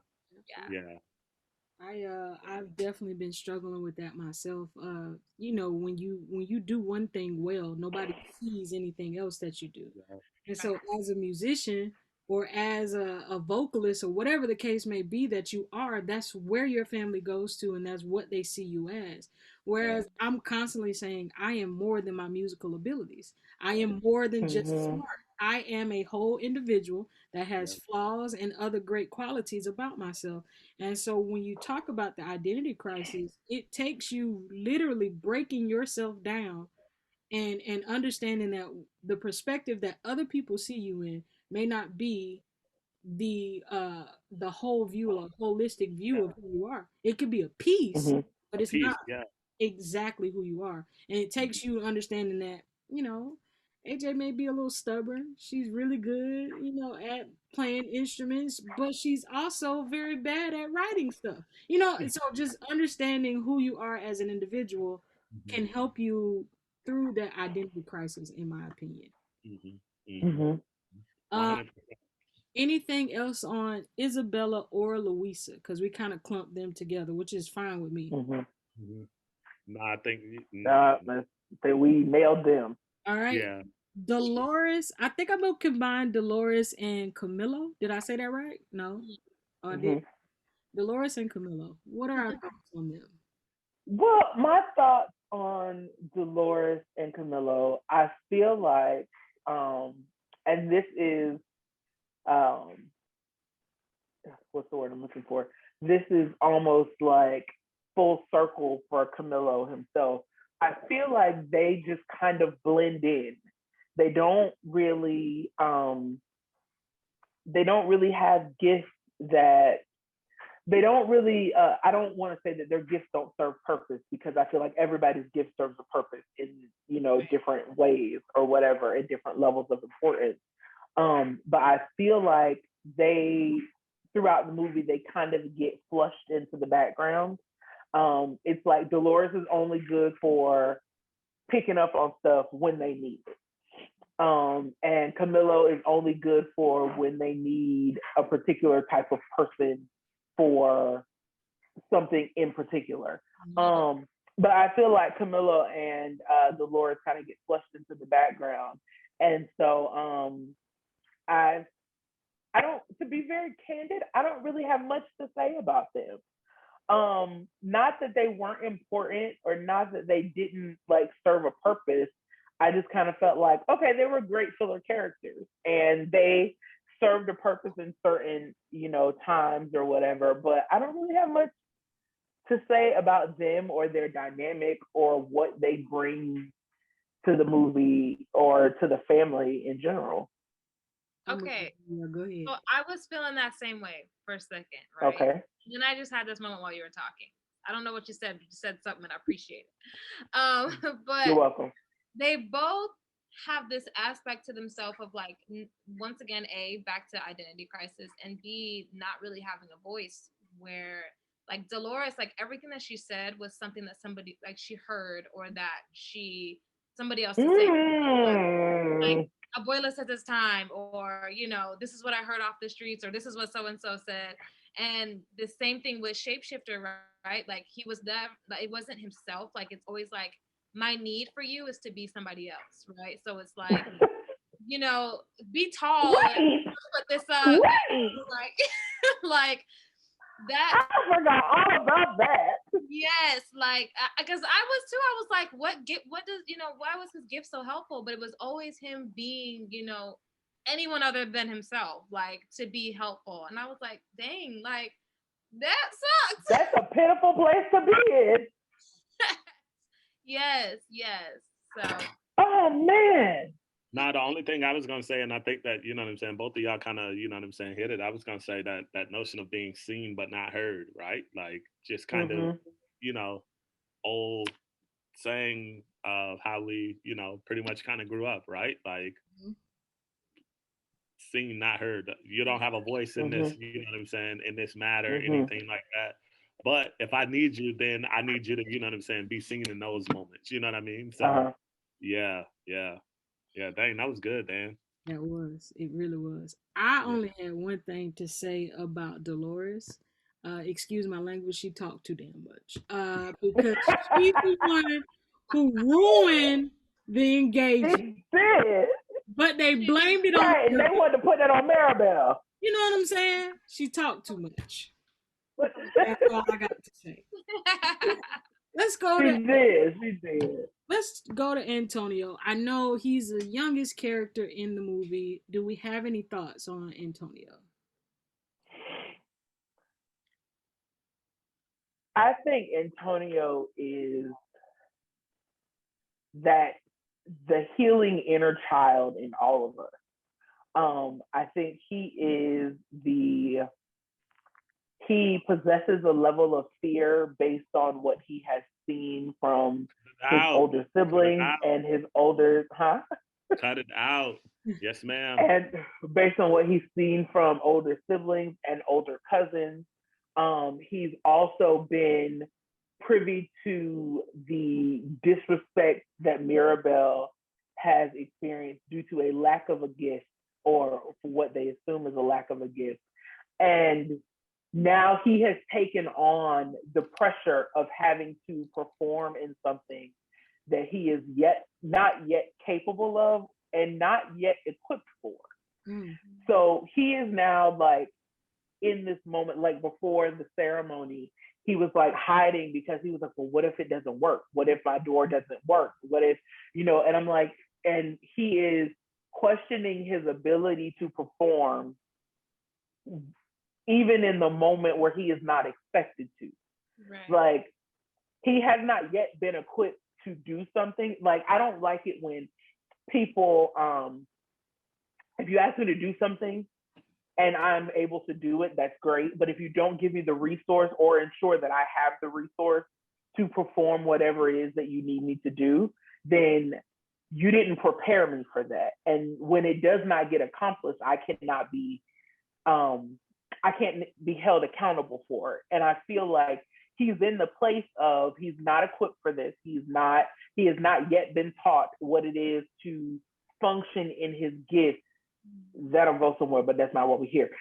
I've definitely been struggling with that myself. When you do one thing well, nobody sees anything else that you do. And so as a musician or as a vocalist or whatever the case may be that you are, that's where your family goes to and that's what they see you as. Whereas I'm constantly saying I am more than my musical abilities. I am more than just smart. I am a whole individual that has flaws and other great qualities about myself. And so when you talk about the identity crisis, it takes you literally breaking yourself down and understanding that the perspective that other people see you in may not be the whole view or holistic view of who you are. It could be a piece, but it's not exactly who you are. And it takes you understanding that, AJ may be a little stubborn. She's really good, at playing instruments, but she's also very bad at writing stuff. And so just understanding who you are as an individual can help you through that identity crisis, in my opinion. Anything else on Isabella or Louisa? Because we kind of clumped them together, which is fine with me. No, I think we nailed them. All right. Yeah. Dolores, I think I'm gonna combine Dolores and Camilo. Did I say that right? No. Did Dolores and Camilo. What are our thoughts on them? Well, my thoughts on Dolores and Camilo, I feel like, and this is, what's the word I'm looking for? This is almost like full circle for Camilo himself. I feel like they just kind of blend in. They don't really have gifts that they don't really, I don't want to say that their gifts don't serve purpose, because I feel like everybody's gift serves a purpose in, different ways or whatever, at different levels of importance. But I feel like throughout the movie, they kind of get flushed into the background. It's like Dolores is only good for picking up on stuff when they need it. And Camilo is only good for when they need a particular type of person for something in particular. But I feel like Camilo and Dolores kind of get flushed into the background. And so I don't, to be very candid, I don't really have much to say about them. Not that they weren't important or not that they didn't serve a purpose. I just kind of felt like, okay, they were great filler characters and they served a purpose in certain, times or whatever, but I don't really have much to say about them or their dynamic or what they bring to the movie or to the family in general. Okay. Yeah, go ahead. So I was feeling that same way for a second, right? Okay. And then I just had this moment while you were talking. I don't know what you said, but you said something and I appreciate it. But you're welcome. They both have this aspect to themselves of once again, A, back to identity crisis, and B, not really having a voice, where Dolores, everything that she said was something that somebody she heard or that somebody else is saying. abuela said this time, or this is what I heard off the streets, or this is what so and so said. And the same thing with shapeshifter, right? Like he was that, like, it wasn't himself. Like it's always like my need for you is to be somebody else, right? So it's like, be tall, Wait, put this up, wait. like like that. I forgot all about that. Yes, like because I was too. I was like, what does why was his gift so helpful? But it was always him being anyone other than himself, like to be helpful. And I was like, dang, like that sucks. That's a pitiful place to be in. Yes. So Oh man. Now, the only thing I was going to say, and I think that, you know what I'm saying, both of y'all kind of, you know what I'm saying, hit it. I was going to say that notion of being seen but not heard, right? Like just kind of, old saying of how we, pretty much kind of grew up, right? Like seen, not heard. You don't have a voice in this, you know what I'm saying, in this matter, anything like that. But if I need you, then I need you to, you know what I'm saying, be seen in those moments. You know what I mean? So, yeah. Dang, that was good, Dan. That was. It really was. I only had one thing to say about Dolores. Excuse my language, she talked too damn much. Because she's the one who ruined the engagement. She did. But they blamed it on Right, and they wanted to put that on Maribel. You know what I'm saying? She talked too much. That's all I got to say. Let's go She did. Let's go to Antonio. I know he's the youngest character in the movie. Do we have any thoughts on Antonio? I think Antonio is that the healing inner child in all of us. I think he possesses a level of fear based on what he has seen from his older siblings and his older, Cut it out. Yes, ma'am. And based on what he's seen from older siblings and older cousins, he's also been privy to the disrespect that Mirabel has experienced due to a lack of a gift, or what they assume is a lack of a gift. And now he has taken on the pressure of having to perform in something that he is not yet capable of and not yet equipped for. Mm-hmm. So he is now like in this moment, like before the ceremony, he was like hiding because he was like, well, what if it doesn't work? What if my door doesn't work? What if, and I'm like, and he is questioning his ability to perform even in the moment where he is not expected to. Right. Like, he has not yet been equipped to do something. Like, I don't like it when people, if you ask me to do something and I'm able to do it, that's great. But if you don't give me the resource or ensure that I have the resource to perform whatever it is that you need me to do, then you didn't prepare me for that. And when it does not get accomplished, I cannot be, I can't be held accountable for it. And I feel like he's in the place of, he's not equipped for this. He has not yet been taught what it is to function in his gift. That'll go somewhere, but that's not what we hear.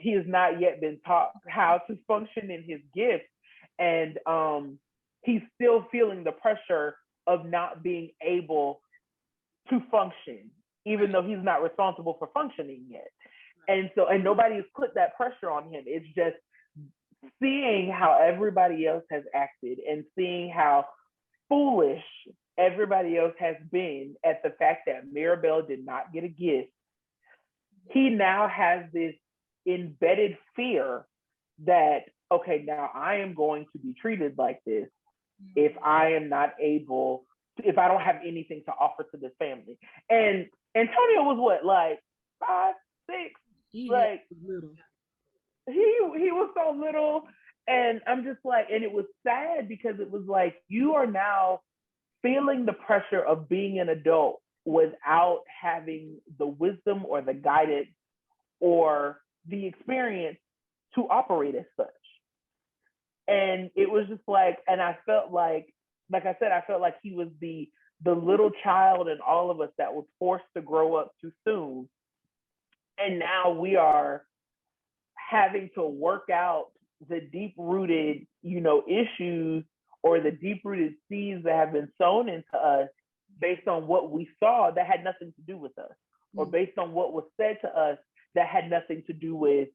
He has not yet been taught how to function in his gift. And he's still feeling the pressure of not being able to function, even though he's not responsible for functioning yet. And so, and nobody has put that pressure on him. It's just seeing how everybody else has acted and seeing how foolish everybody else has been at the fact that Mirabel did not get a gift. He now has this embedded fear that, okay, now I am going to be treated like this if I am not able, if I don't have anything to offer to this family. And Antonio was what, like 5, 6? Like, little. He was so little, and I'm just like, and it was sad because it was like, you are now feeling the pressure of being an adult without having the wisdom or the guidance or the experience to operate as such. And it was just like, and I felt like I said, I felt like he was the the little child in all of us that was forced to grow up too soon. And now we are having to work out the deep rooted, issues or the deep rooted seeds that have been sown into us based on what we saw that had nothing to do with us, or based on what was said to us that had nothing to do with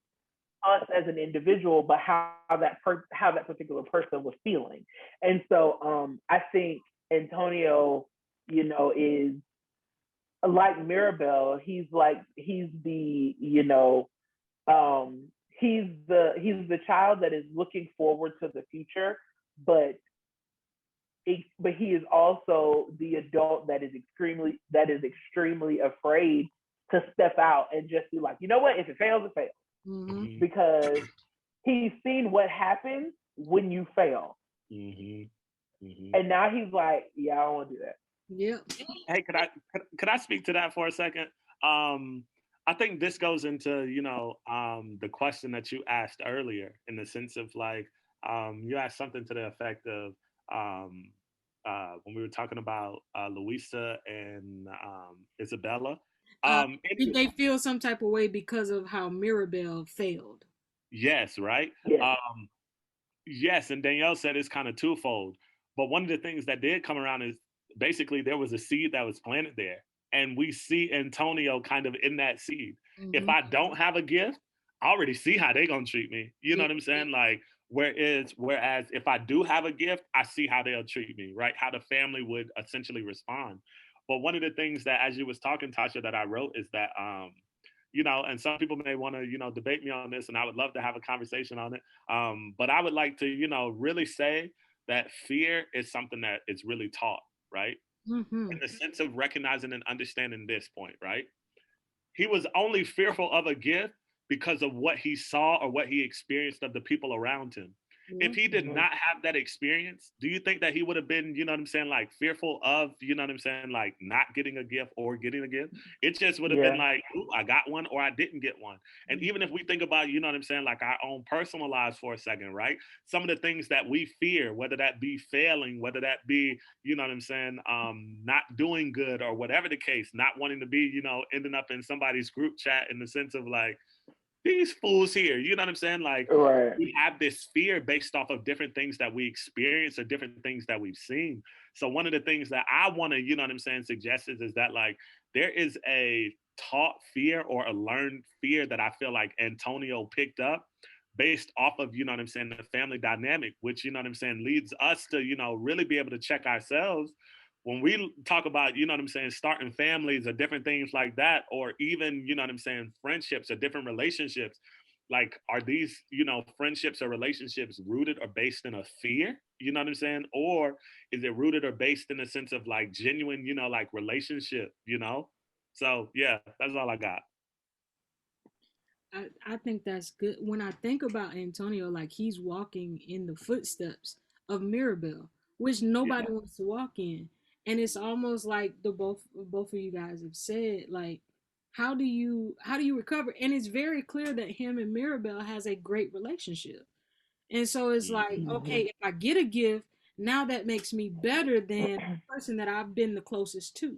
us as an individual, but how that particular person was feeling. And so I think Antonio, is like Mirabelle. He's the child that is looking forward to the future, but he is also the adult that is extremely afraid to step out and just be like, you know what, if it fails, it fails. Mm-hmm. Because he's seen what happens when you fail. Mm-hmm. Mm-hmm. And now he's like, yeah, I don't want to do that. Yeah. Hey, could I speak to that for a second? I think this goes into, the question that you asked earlier, in the sense of like, you asked something to the effect of, when we were talking about Louisa and Isabella. Did they feel some type of way because of how Mirabelle failed? Yes, right? Yes. Yes, and Danielle said it's kind of twofold. But one of the things that did come around is basically there was a seed that was planted there. And we see Antonio kind of in that seed. Mm-hmm. If I don't have a gift, I already see how they're going to treat me. You know what I'm saying? Like, whereas if I do have a gift, I see how they'll treat me, right? How the family would essentially respond. But one of the things that, as you was talking, Tasha, that I wrote is that, and some people may want to, debate me on this, and I would love to have a conversation on it. But I would like to, really say that fear is something that is really taught, right? Mm-hmm. In the sense of recognizing and understanding this point, right? He was only fearful of a gift because of what he saw or what he experienced of the people around him. If he did not have that experience, do you think that he would have been, like fearful of, like not getting a gift or getting a gift? It just would have been like, ooh, I got one or I didn't get one. And even if we think about, like our own personal lives for a second, right? Some of the things that we fear, whether that be failing, whether that be, not doing good or whatever the case, not wanting to be, ending up in somebody's group chat in the sense of like, these fools here, you know what I'm saying? Like, right. We have this fear based off of different things that we experience or different things that we've seen. So one of the things that I want to, suggest is that like, there is a taught fear or a learned fear that I feel like Antonio picked up based off of, the family dynamic, which, leads us to, really be able to check ourselves when we talk about, starting families or different things like that, or even, friendships or different relationships, like, are these, friendships or relationships rooted or based in a fear, or is it rooted or based in a sense of like genuine, like relationship, So yeah, that's all I got. I think that's good. When I think about Antonio, like he's walking in the footsteps of Mirabelle, which nobody wants to walk in. And it's almost like the both of you guys have said, like, how do you recover? And it's very clear that him and Mirabelle has a great relationship. And so it's like, okay, if I get a gift, now that makes me better than the person that I've been the closest to.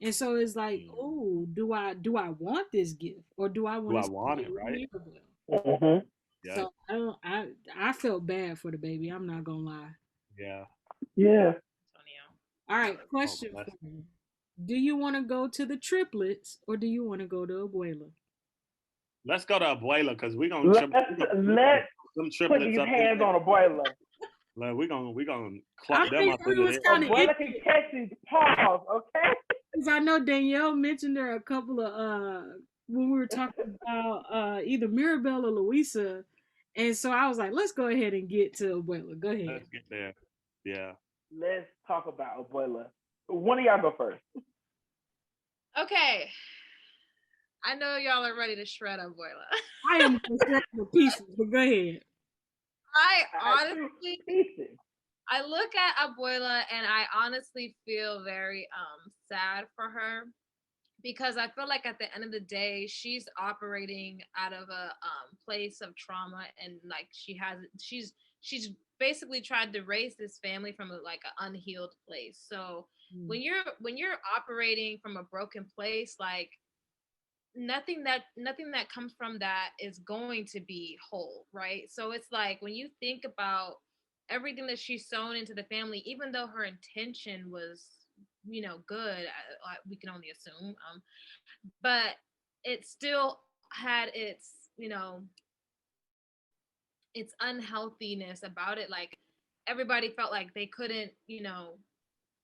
And so it's like, oh, do I want this gift, or do I want to want it, right? Mm-hmm. Yeah. So I felt bad for the baby. I'm not gonna lie. Yeah. Yeah. All right, question for you: do you want to go to the triplets, or do you want to go to Abuela? Let's go to Abuela, because we're gonna let's put these hands on Abuela. Like, we're gonna clock them up. Abuela can catch these paws, okay? Because I know Danielle mentioned there a couple of when we were talking about either Mirabelle or Louisa, and so I was like, let's go ahead and get to Abuela. Go ahead. Let's get there. Yeah. Let's talk about Abuela. One of y'all go first. Okay. I know y'all are ready to shred Abuela. I am shred for pieces, but go ahead. I honestly, I look at Abuela and I honestly feel very sad for her, because I feel like at the end of the day, she's operating out of a place of trauma, and like she's basically tried to raise this family from like an unhealed place. So when you're operating from a broken place, like nothing that comes from that is going to be whole, right? So it's like when you think about everything that she's sown into the family, even though her intention was, good, we can only assume, but it still had its unhealthiness about it. Like everybody felt like they couldn't,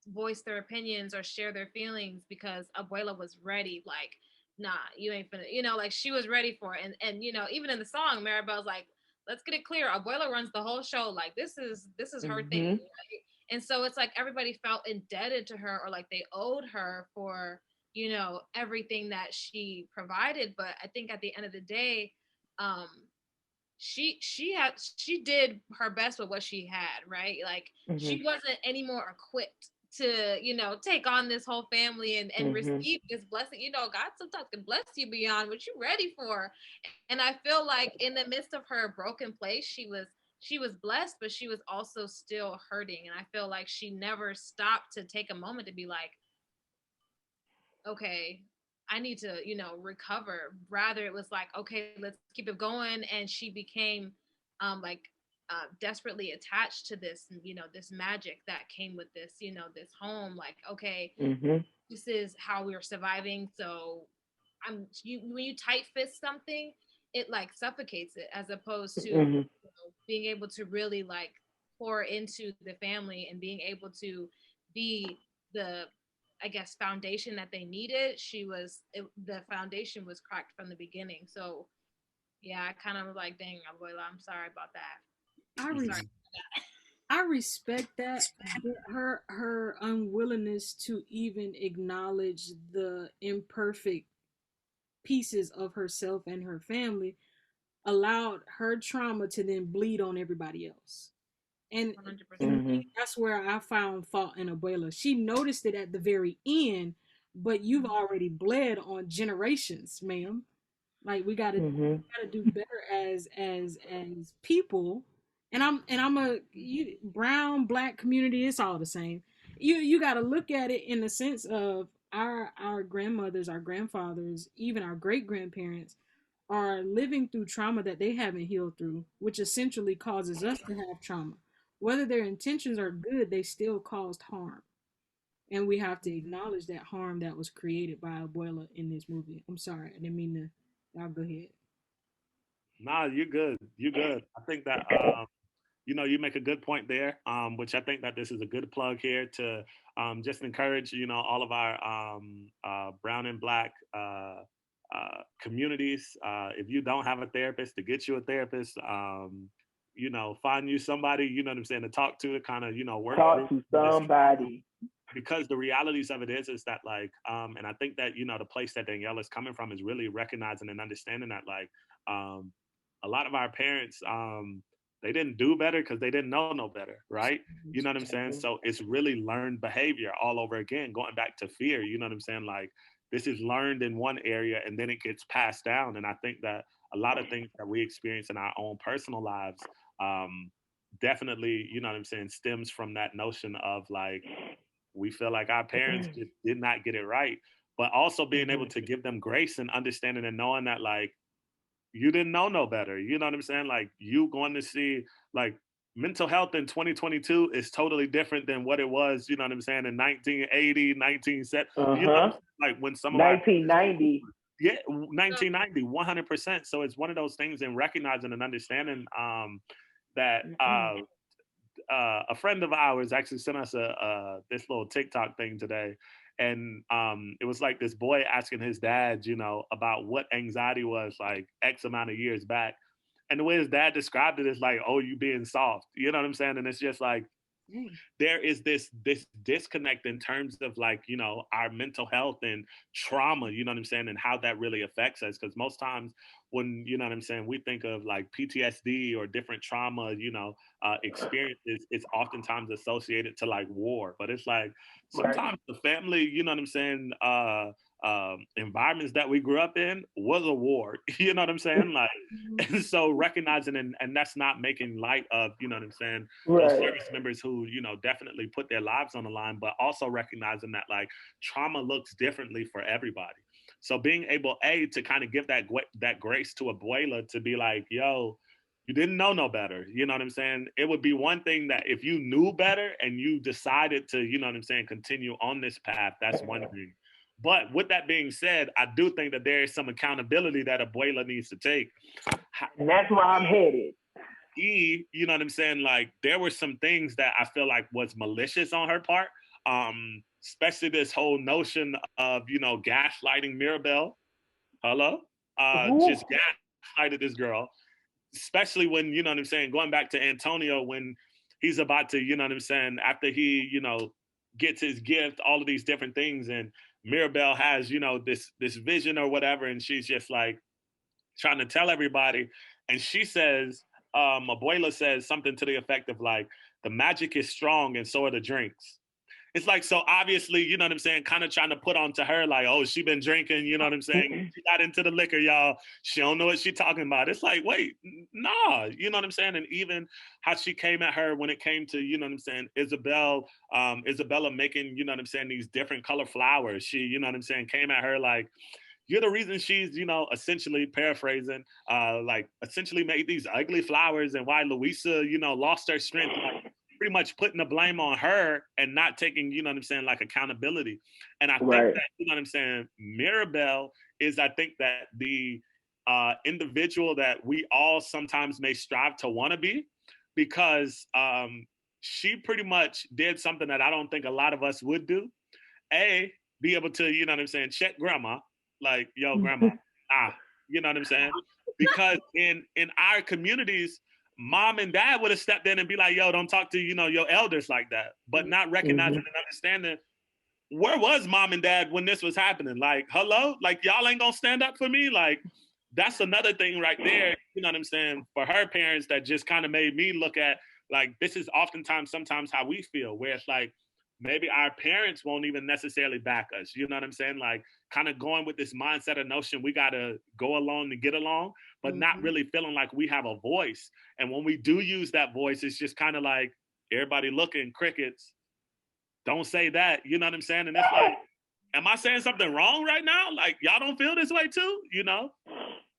voice their opinions or share their feelings because Abuela was ready. Like, nah, you ain't finna, like she was ready for it. And even in the song, Maribel's like, let's get it clear. Abuela runs the whole show. Like this is her thing. Right? And so it's like everybody felt indebted to her, or like they owed her for, everything that she provided. But I think at the end of the day, she did her best with what she had, right? Like she wasn't any more equipped to take on this whole family and receive this blessing. God sometimes can bless you beyond what you're ready for. And I feel like in the midst of her broken place, she was blessed, but she was also still hurting. And I feel like she never stopped to take a moment to be like, okay, I need to, recover. Rather, it was like, okay, let's keep it going. And she became desperately attached to this, this magic that came with this, this home. Like, okay, this is how we're surviving. So when you tight fist something, it like suffocates it, as opposed to being able to really like pour into the family and being able to be the, I guess, foundation that they needed. The foundation was cracked from the beginning. So yeah, I kind of was like, dang, Abuela, I'm sorry about that. I respect that, but her unwillingness to even acknowledge the imperfect pieces of herself and her family allowed her trauma to then bleed on everybody else. And 100%. that's where I found fault in Abuela. She noticed it at the very end, but you've already bled on generations, ma'am. Like we gotta do better as people. And I'm brown, black community. It's all the same. You got to look at it in the sense of our grandmothers, our grandfathers, even our great grandparents are living through trauma that they haven't healed through, which essentially causes us to have trauma. Whether their intentions are good, they still caused harm. And we have to acknowledge that harm that was created by Abuela in this movie. I'm sorry, I didn't mean to. Y'all go ahead. Nah, you're good. You're good. I think that you make a good point there, which I think that this is a good plug here to just encourage, all of our brown and black communities. If you don't have a therapist, to get you a therapist. Find you somebody, you know what I'm saying, to talk to kind of, work talk to somebody. Because the realities of it is that like, and I think that, the place that Danielle is coming from is really recognizing and understanding that like, a lot of our parents, they didn't do better because they didn't know no better, right? You know what I'm saying? So it's really learned behavior all over again, going back to fear, you know what I'm saying? Like this is learned in one area and then it gets passed down. And I think that a lot of things that we experience in our own personal lives definitely, you know what I'm saying, stems from that notion of like, we feel like our parents just did not get it right, but also being able to give them grace and understanding and knowing that like, you didn't know no better. You know what I'm saying? Like you going to see like mental health in 2022 is totally different than what it was, you know what I'm saying, in 1980, 1970. You know, like when some of 1990. Yeah, 1990, 100%. So it's one of those things in recognizing and understanding that a friend of ours actually sent us this little TikTok thing today. And it was like this boy asking his dad, about what anxiety was like X amount of years back. And the way his dad described it is like, oh, you being soft. You know what I'm saying? And it's just like, there is this disconnect in terms of like, our mental health and trauma, you know what I'm saying, and how that really affects us. Because most times when, you know what I'm saying, we think of like PTSD or different trauma, experiences, it's oftentimes associated to like war. But it's like sometimes the family, you know what I'm saying, environments that we grew up in was a war. You know what I'm saying? Like, and so recognizing and that's not making light of, you know what I'm saying, those Right. service members who, you know, definitely put their lives on the line, but also recognizing that like trauma looks differently for everybody. So being able to kind of give that grace to Abuela to be like, yo, you didn't know no better. You know what I'm saying? It would be one thing that if you knew better and you decided to, you know what I'm saying, continue on this path, that's one thing. But with that being said, I do think that there is some accountability that Abuela needs to take. And that's where I'm headed. You know what I'm saying? Like there were some things that I feel like was malicious on her part. Especially this whole notion of, you know, gaslighting Mirabelle. Hello? Just gaslighted this girl. Especially when, you know what I'm saying, going back to Antonio, when he's about to, you know what I'm saying, after he, you know, gets his gift, all of these different things, and Mirabelle has, you know, this vision or whatever, and she's just like trying to tell everybody. And she says, Abuela says something to the effect of like, the magic is strong and so are the drinks. It's like, so obviously, you know what I'm saying, kind of trying to put onto her like, oh, she been drinking, you know what I'm saying? She got into the liquor, y'all. She don't know what she talking about. It's like, wait, nah, you know what I'm saying? And even how she came at her when it came to, you know what I'm saying, Isabella making, you know what I'm saying, these different color flowers. She, you know what I'm saying, came at her like, you're the reason she's, you know, essentially paraphrasing, like essentially made these ugly flowers and why Louisa, you know, lost her strength. Like, pretty much putting the blame on her and not taking, you know what I'm saying, like accountability. And I think that, you know what I'm saying, Mirabelle is, I think that the individual that we all sometimes may strive to want to be, because she pretty much did something that I don't think a lot of us would do. Be able to, you know what I'm saying, check grandma, like, yo, grandma, you know what I'm saying? Because in our communities, mom and dad would have stepped in and be like, yo, don't talk to, you know, your elders like that, but not recognizing and understanding where was mom and dad when this was happening? Like, hello? Like, y'all ain't gonna stand up for me? Like, that's another thing right there, you know what I'm saying, for her parents that just kind of made me look at, like, this is oftentimes, sometimes how we feel, where it's like, maybe our parents won't even necessarily back us. You know what I'm saying? Like kind of going with this mindset of notion, we got to go along to get along, but not really feeling like we have a voice. And when we do use that voice, it's just kind of like everybody looking, crickets, don't say that. You know what I'm saying? And it's like, am I saying something wrong right now? Like y'all don't feel this way too, you know?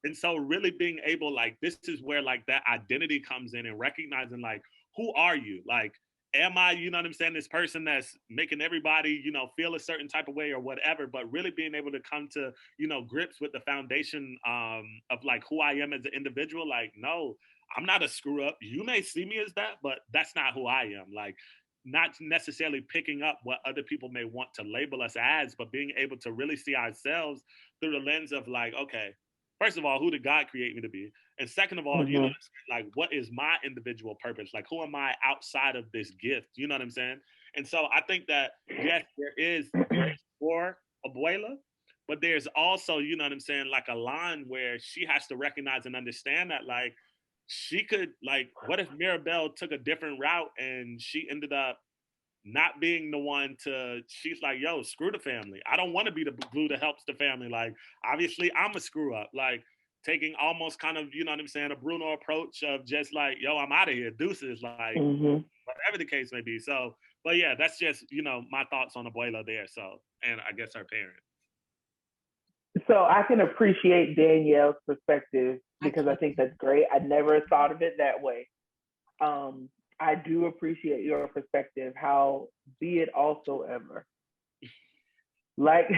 And so really being able, like, this is where like that identity comes in and recognizing like, who are you? Like, am I, you know what I'm saying, this person that's making everybody, you know, feel a certain type of way or whatever, but really being able to come to, you know, grips with the foundation of like who I am as an individual. Like, no, I'm not a screw up. You may see me as that, but that's not who I am. Like, not necessarily picking up what other people may want to label us as, but being able to really see ourselves through the lens of like, okay, first of all, who did God create me to be? And second of all, you know, like, what is my individual purpose? Like, who am I outside of this gift? You know what I'm saying? And so I think that, yes, there is grace for Abuela, but there's also, you know what I'm saying, like a line where she has to recognize and understand that, like, she could, like, what if Mirabelle took a different route and she ended up not being the one to, she's like, yo, screw the family. I don't want to be the glue that helps the family. Like, obviously I'm a screw up. Like, taking almost kind of, you know what I'm saying, a Bruno approach of just like, yo, I'm out of here, deuces, like, whatever the case may be. So, but yeah, that's just, you know, my thoughts on Abuela there. So, and I guess her parents. So I can appreciate Danielle's perspective because I think that's great. I never thought of it that way. I do appreciate your perspective, how be it also ever. Like,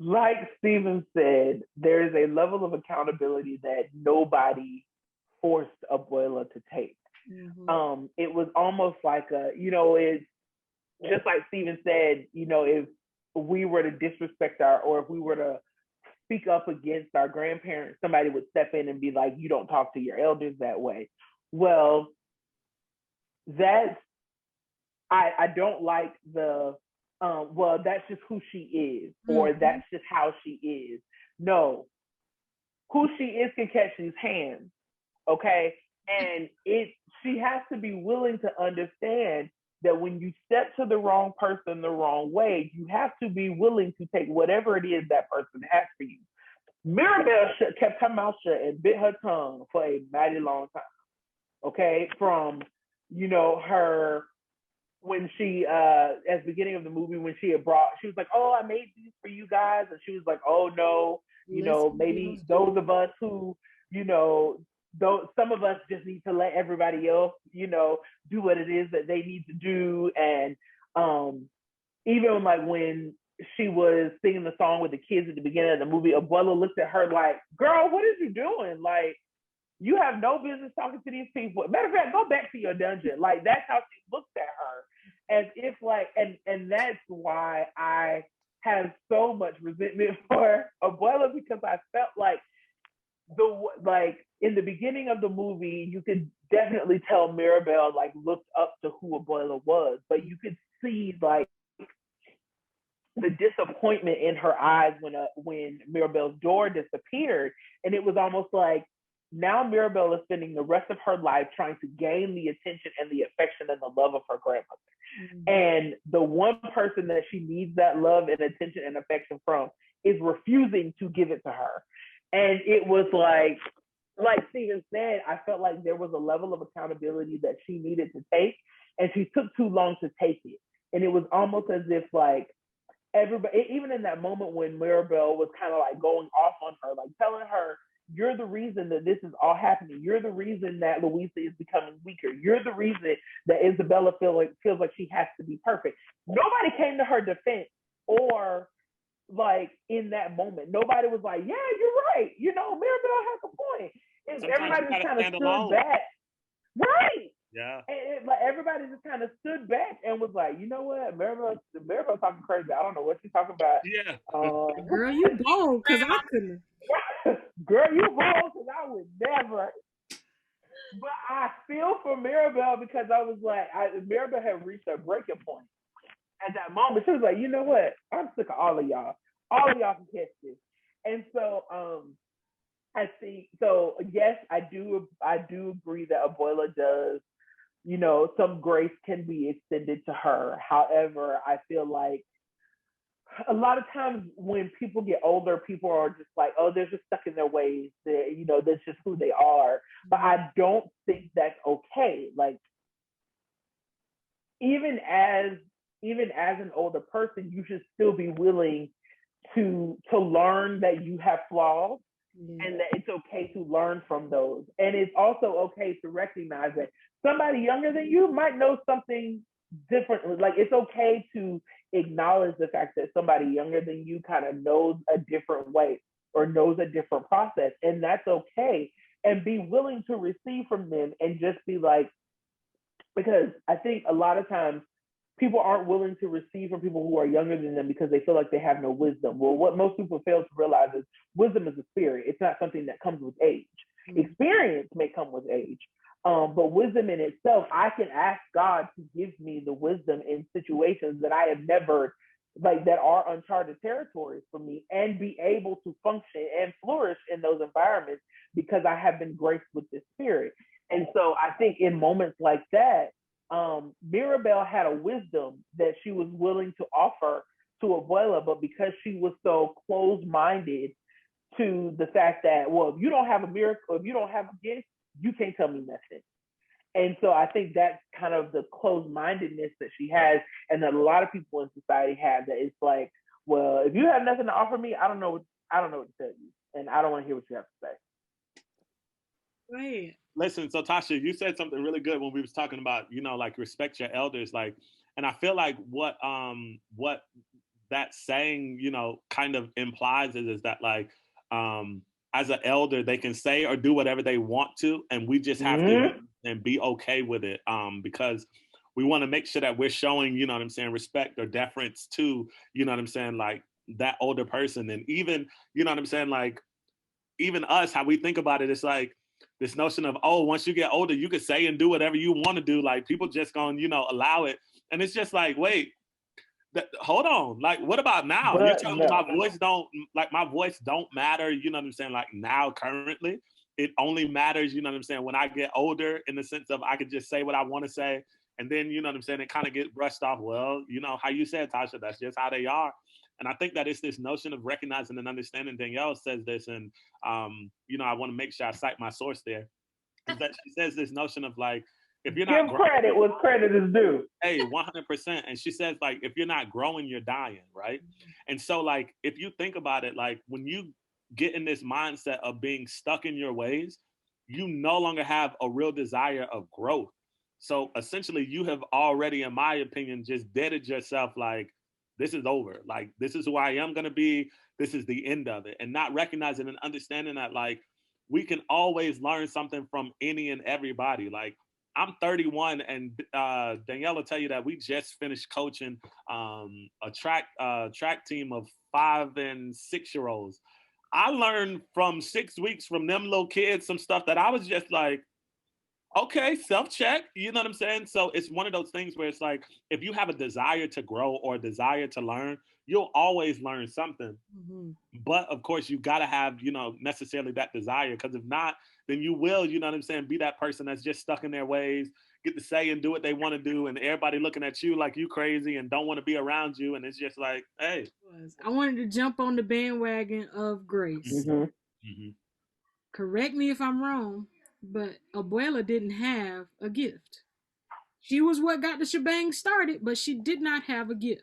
like Stephen said, there is a level of accountability that nobody forced Abuela to take. It was almost like it's just like Stephen said, you know, if we were to disrespect or if we were to speak up against our grandparents, somebody would step in and be like, you don't talk to your elders that way. Well, I don't like the, well, that's just who she is, or that's just how she is. No, who she is can catch these hands, okay? And she has to be willing to understand that when you step to the wrong person the wrong way, you have to be willing to take whatever it is that person has for you. Mirabelle kept her mouth shut and bit her tongue for a mighty long time. Okay, from her when she at the beginning of the movie when she was like, oh, I made these for you guys, and she was like, oh no, maybe those of us who some of us just need to let everybody else do what it is that they need to do. And even like when she was singing the song with the kids at the beginning of the movie, Abuela looked at her like, girl, what is you doing? Like, you have no business talking to these people. Matter of fact, go back to your dungeon. Like, that's how she looked at her. As if like, and that's why I have so much resentment for Abuela, because I felt like in the beginning of the movie, you could definitely tell Mirabelle like looked up to who Abuela was, but you could see like the disappointment in her eyes when Mirabelle's door disappeared, and it was almost like now Mirabelle is spending the rest of her life trying to gain the attention and the affection and the love of her grandmother. Mm-hmm. And the one person that she needs that love and attention and affection from is refusing to give it to her. And it was like Steven said, I felt like there was a level of accountability that she needed to take, and she took too long to take it. And it was almost as if like everybody, even in that moment when Mirabelle was kind of like going off on her, like telling her, you're the reason that this is all happening. You're the reason that Louisa is becoming weaker. You're the reason that Isabella feels like she has to be perfect. Nobody came to her defense, or like in that moment, nobody was like, yeah, you're right. Mirabelle has a point. And everybody just kind of stood back. Right. Yeah. And like everybody just kind of stood back and was like, you know what? Mirabelle talking crazy. I don't know what she's talking about. Yeah. Girl, you bold, because I couldn't. Girl, you bold, because I would never. But I feel for Mirabelle, because I was like, Mirabelle had reached a breaking point at that moment. She was like, you know what? I'm sick of all of y'all. All of y'all can catch this. And so I think so. Yes, I do agree that Abuela does. Some grace can be extended to her. However, I feel like a lot of times when people get older, people are just like, oh, they're just stuck in their ways. That's just who they are. But I don't think that's okay. Like, even as an older person, you should still be willing to learn that you have flaws, and that it's okay to learn from those. And it's also okay to recognize that somebody younger than you might know something different. Like, it's okay to acknowledge the fact that somebody younger than you kind of knows a different way or knows a different process, and that's okay. And be willing to receive from them, and just be like, because I think a lot of times people aren't willing to receive from people who are younger than them because they feel like they have no wisdom. Well, what most people fail to realize is wisdom is a spirit. It's not something that comes with age. Mm-hmm. Experience may come with age, but wisdom in itself, I can ask God to give me the wisdom in situations that I have never, like, that are uncharted territories for me, and be able to function and flourish in those environments because I have been graced with this spirit. And so I think in moments like that, Mirabelle had a wisdom that she was willing to offer to Abuela, but because she was so closed-minded to the fact that, well, if you don't have a miracle, if you don't have a gift, you can't tell me nothing. And so I think that's kind of the closed-mindedness that she has, and that a lot of people in society have, that it's like, well, if you have nothing to offer me, I don't know what to tell you, and I don't want to hear what you have to say. Right. Listen, so Tasha, you said something really good when we was talking about, like, respect your elders, like, and I feel like what that saying, kind of implies is that, like, as an elder, they can say or do whatever they want to, and we just have to and be okay with it, because we want to make sure that we're showing, respect or deference to, like, that older person. And even, like, even us, how we think about it, it's like this notion of, oh, once you get older, you can say and do whatever you want to do. Like, people just gonna, allow it. And it's just like, wait, hold on. Like, what about now? You're telling me my voice don't matter, like, now, currently. It only matters, when I get older, in the sense of I could just say what I want to say. And then, you know what I'm saying, it kind of get brushed off. Well, you know, how you said, Tasha, that's just how they are. And I think that it's this notion of recognizing and understanding. Danielle says this, and, you know, I want to make sure I cite my source there, is that she says this notion of like, if you're not Give credit what credit is due. hey, 100%. And she says, like, if you're not growing, you're dying, right? And so, like, if you think about it, like, when you get in this mindset of being stuck in your ways, you no longer have a real desire of growth. So essentially, you have already, in my opinion, just deaded yourself like, this is over. Like, this is who I am going to be. This is the end of it. And not recognizing and understanding that, like, we can always learn something from any and everybody. Like, I'm 31, and Danielle will tell you that we just finished coaching a track team of 5 and 6 year olds. I learned from 6 weeks from them little kids some stuff that I was just like, okay, self-check, you know what I'm saying? So it's one of those things where it's like, if you have a desire to grow or a desire to learn, you'll always learn something. Mm-hmm. But of course, you got to have, you know, necessarily that desire, because if not, then you will, you know what I'm saying, be that person that's just stuck in their ways, get to say and do what they want to do, and everybody looking at you like you crazy and don't want to be around you. And it's just like, hey. I wanted to jump on the bandwagon of grace. Mm-hmm. Mm-hmm. Correct me if I'm wrong, but Abuela didn't have a gift. She was what got the shebang started, but she did not have a gift.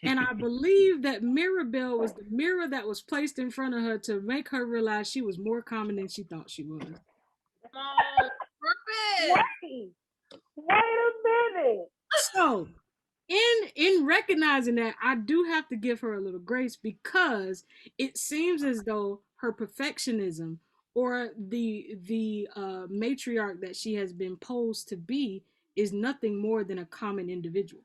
And I believe that Mirabelle was the mirror that was placed in front of her to make her realize she was more common than she thought she was. Oh, purpose. Wait a minute. So, in recognizing that, I do have to give her a little grace, because it seems as though her perfectionism, or the matriarch that she has been posed to be, is nothing more than a common individual.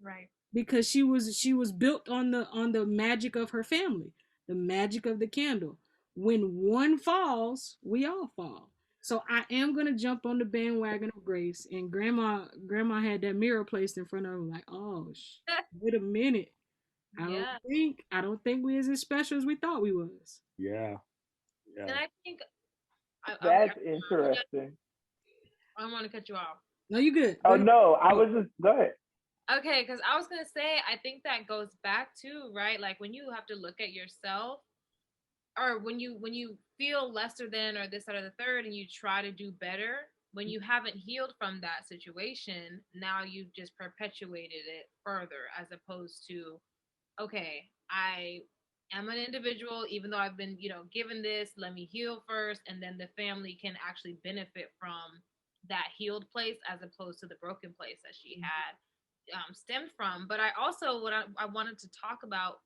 Right. Because she was built on the magic of her family, the magic of the candle. When one falls, we all fall. So I am gonna jump on the bandwagon of grace. And grandma had that mirror placed in front of her, like, oh, wait a minute. Yeah. I don't think we as special as we thought we was. Yeah. Yeah. And I think That's interesting. I don't want to cut you off. No, you good. Oh no, I was just go ahead. Okay, because I was gonna say, I think that goes back to, right, like when you have to look at yourself, or when you feel lesser than, or this, that, or the third, and you try to do better, when you haven't healed from that situation, now you've just perpetuated it further, as opposed to, okay, I am an individual, even though I've been, given this, let me heal first, and then the family can actually benefit from that healed place, as opposed to the broken place that she had stemmed from. But I also, what I wanted to talk about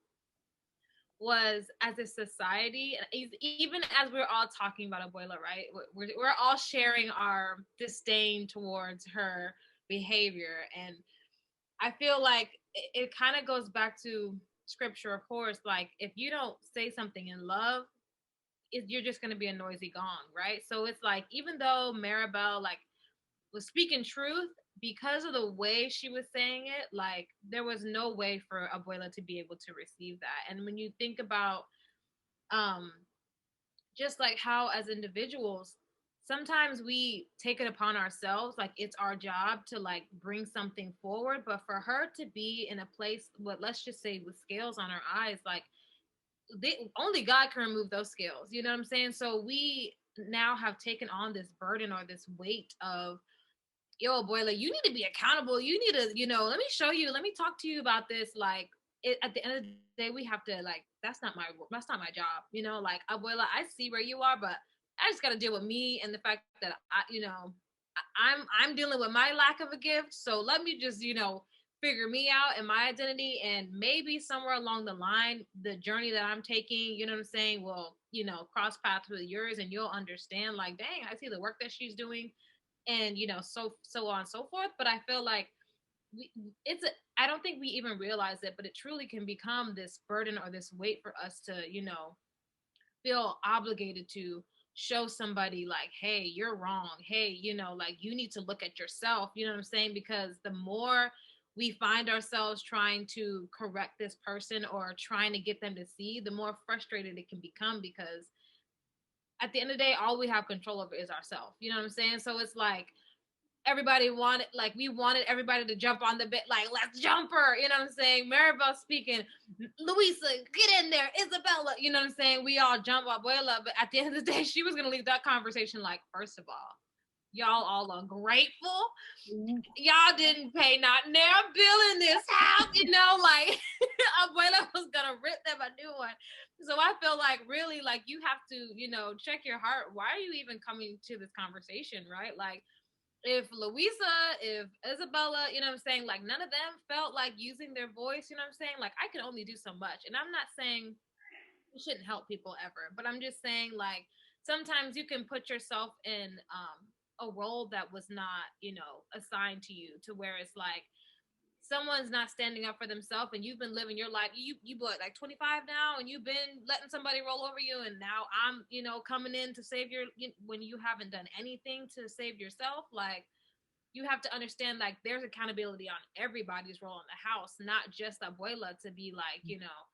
was, as a society, even as we're all talking about Abuela, right? We're all sharing our disdain towards her behavior. And I feel like it kind of goes back to scripture, of course. Like, if you don't say something in love, you're just going to be a noisy gong, right? So it's like, even though Maribel, like, was speaking truth, because of the way she was saying it, like, there was no way for Abuela to be able to receive that. And when you think about just like how, as individuals, sometimes we take it upon ourselves, like it's our job to like bring something forward, but for her to be in a place, let's just say, with scales on her eyes, like, only God can remove those scales, you know what I'm saying? So we now have taken on this burden, or this weight of, yo, Abuela, you need to be accountable. You need to, let me show you, let me talk to you about this. Like, at the end of the day, we have to, like, that's not my job. Like, Abuela, I see where you are, but I just got to deal with me and the fact that I'm dealing with my lack of a gift. So let me just, figure me out and my identity, and maybe somewhere along the line, the journey that I'm taking, you know what I'm saying, will, cross paths with yours, and you'll understand, like, dang, I see the work that she's doing, and so on and so forth. But I feel like I don't think we even realize it, but it truly can become this burden or this weight for us to, feel obligated to show somebody, like, hey, you're wrong. Hey, like, you need to look at yourself, you know what I'm saying? Because the more we find ourselves trying to correct this person or trying to get them to see, the more frustrated it can become, because at the end of the day, all we have control over is ourselves. You know what I'm saying? So it's like, everybody wanted, like, we wanted everybody to jump on the bed, like, let's jump her, you know what I'm saying? Maribel speaking, Luisa, get in there, Isabella, you know what I'm saying? We all jump Abuela, but at the end of the day, she was gonna leave that conversation like, first of all, y'all all ungrateful. Y'all didn't pay not their bill in this house, you know, like Abuela was gonna rip them a new one. So I feel like really, like, you have to, you know, check your heart. Why are you even coming to this conversation, right? Like, if Louisa, if Isabella, you know what I'm saying, like, none of them felt like using their voice, you know what I'm saying? Like, I can only do so much. And I'm not saying you shouldn't help people ever, but I'm just saying, like, sometimes you can put yourself in a role that was not, you know, assigned to you, to where it's like someone's not standing up for themselves, and you've been living your life. You what, like 25 now, and you've been letting somebody roll over you, and now I'm, you know, coming in to save when you haven't done anything to save yourself. Like, you have to understand, like, there's accountability on everybody's role in the house, not just Abuela to be like, you know,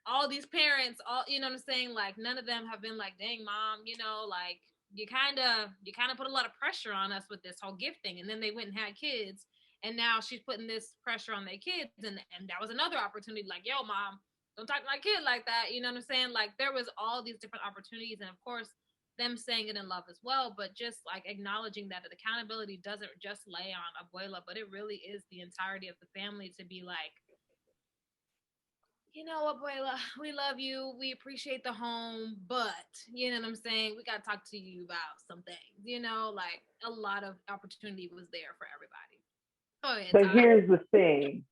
all these parents, all, you know what I'm saying? Like, none of them have been like, dang, mom, you know, like, you kind of put a lot of pressure on us with this whole gift thing. And then they went and had kids. And now she's putting this pressure on their kids. And that was another opportunity. Like, yo, mom, don't talk to my kid like that. You know what I'm saying? Like, there was all these different opportunities. And of course, them saying it in love as well. But just like acknowledging that the accountability doesn't just lay on Abuela, but it really is the entirety of the family to be like, you know, Abuela, we love you. We appreciate the home, but, you know what I'm saying? We got to talk to you about some things, you know, like, a lot of opportunity was there for everybody. Go ahead, But Ty. here's the thing.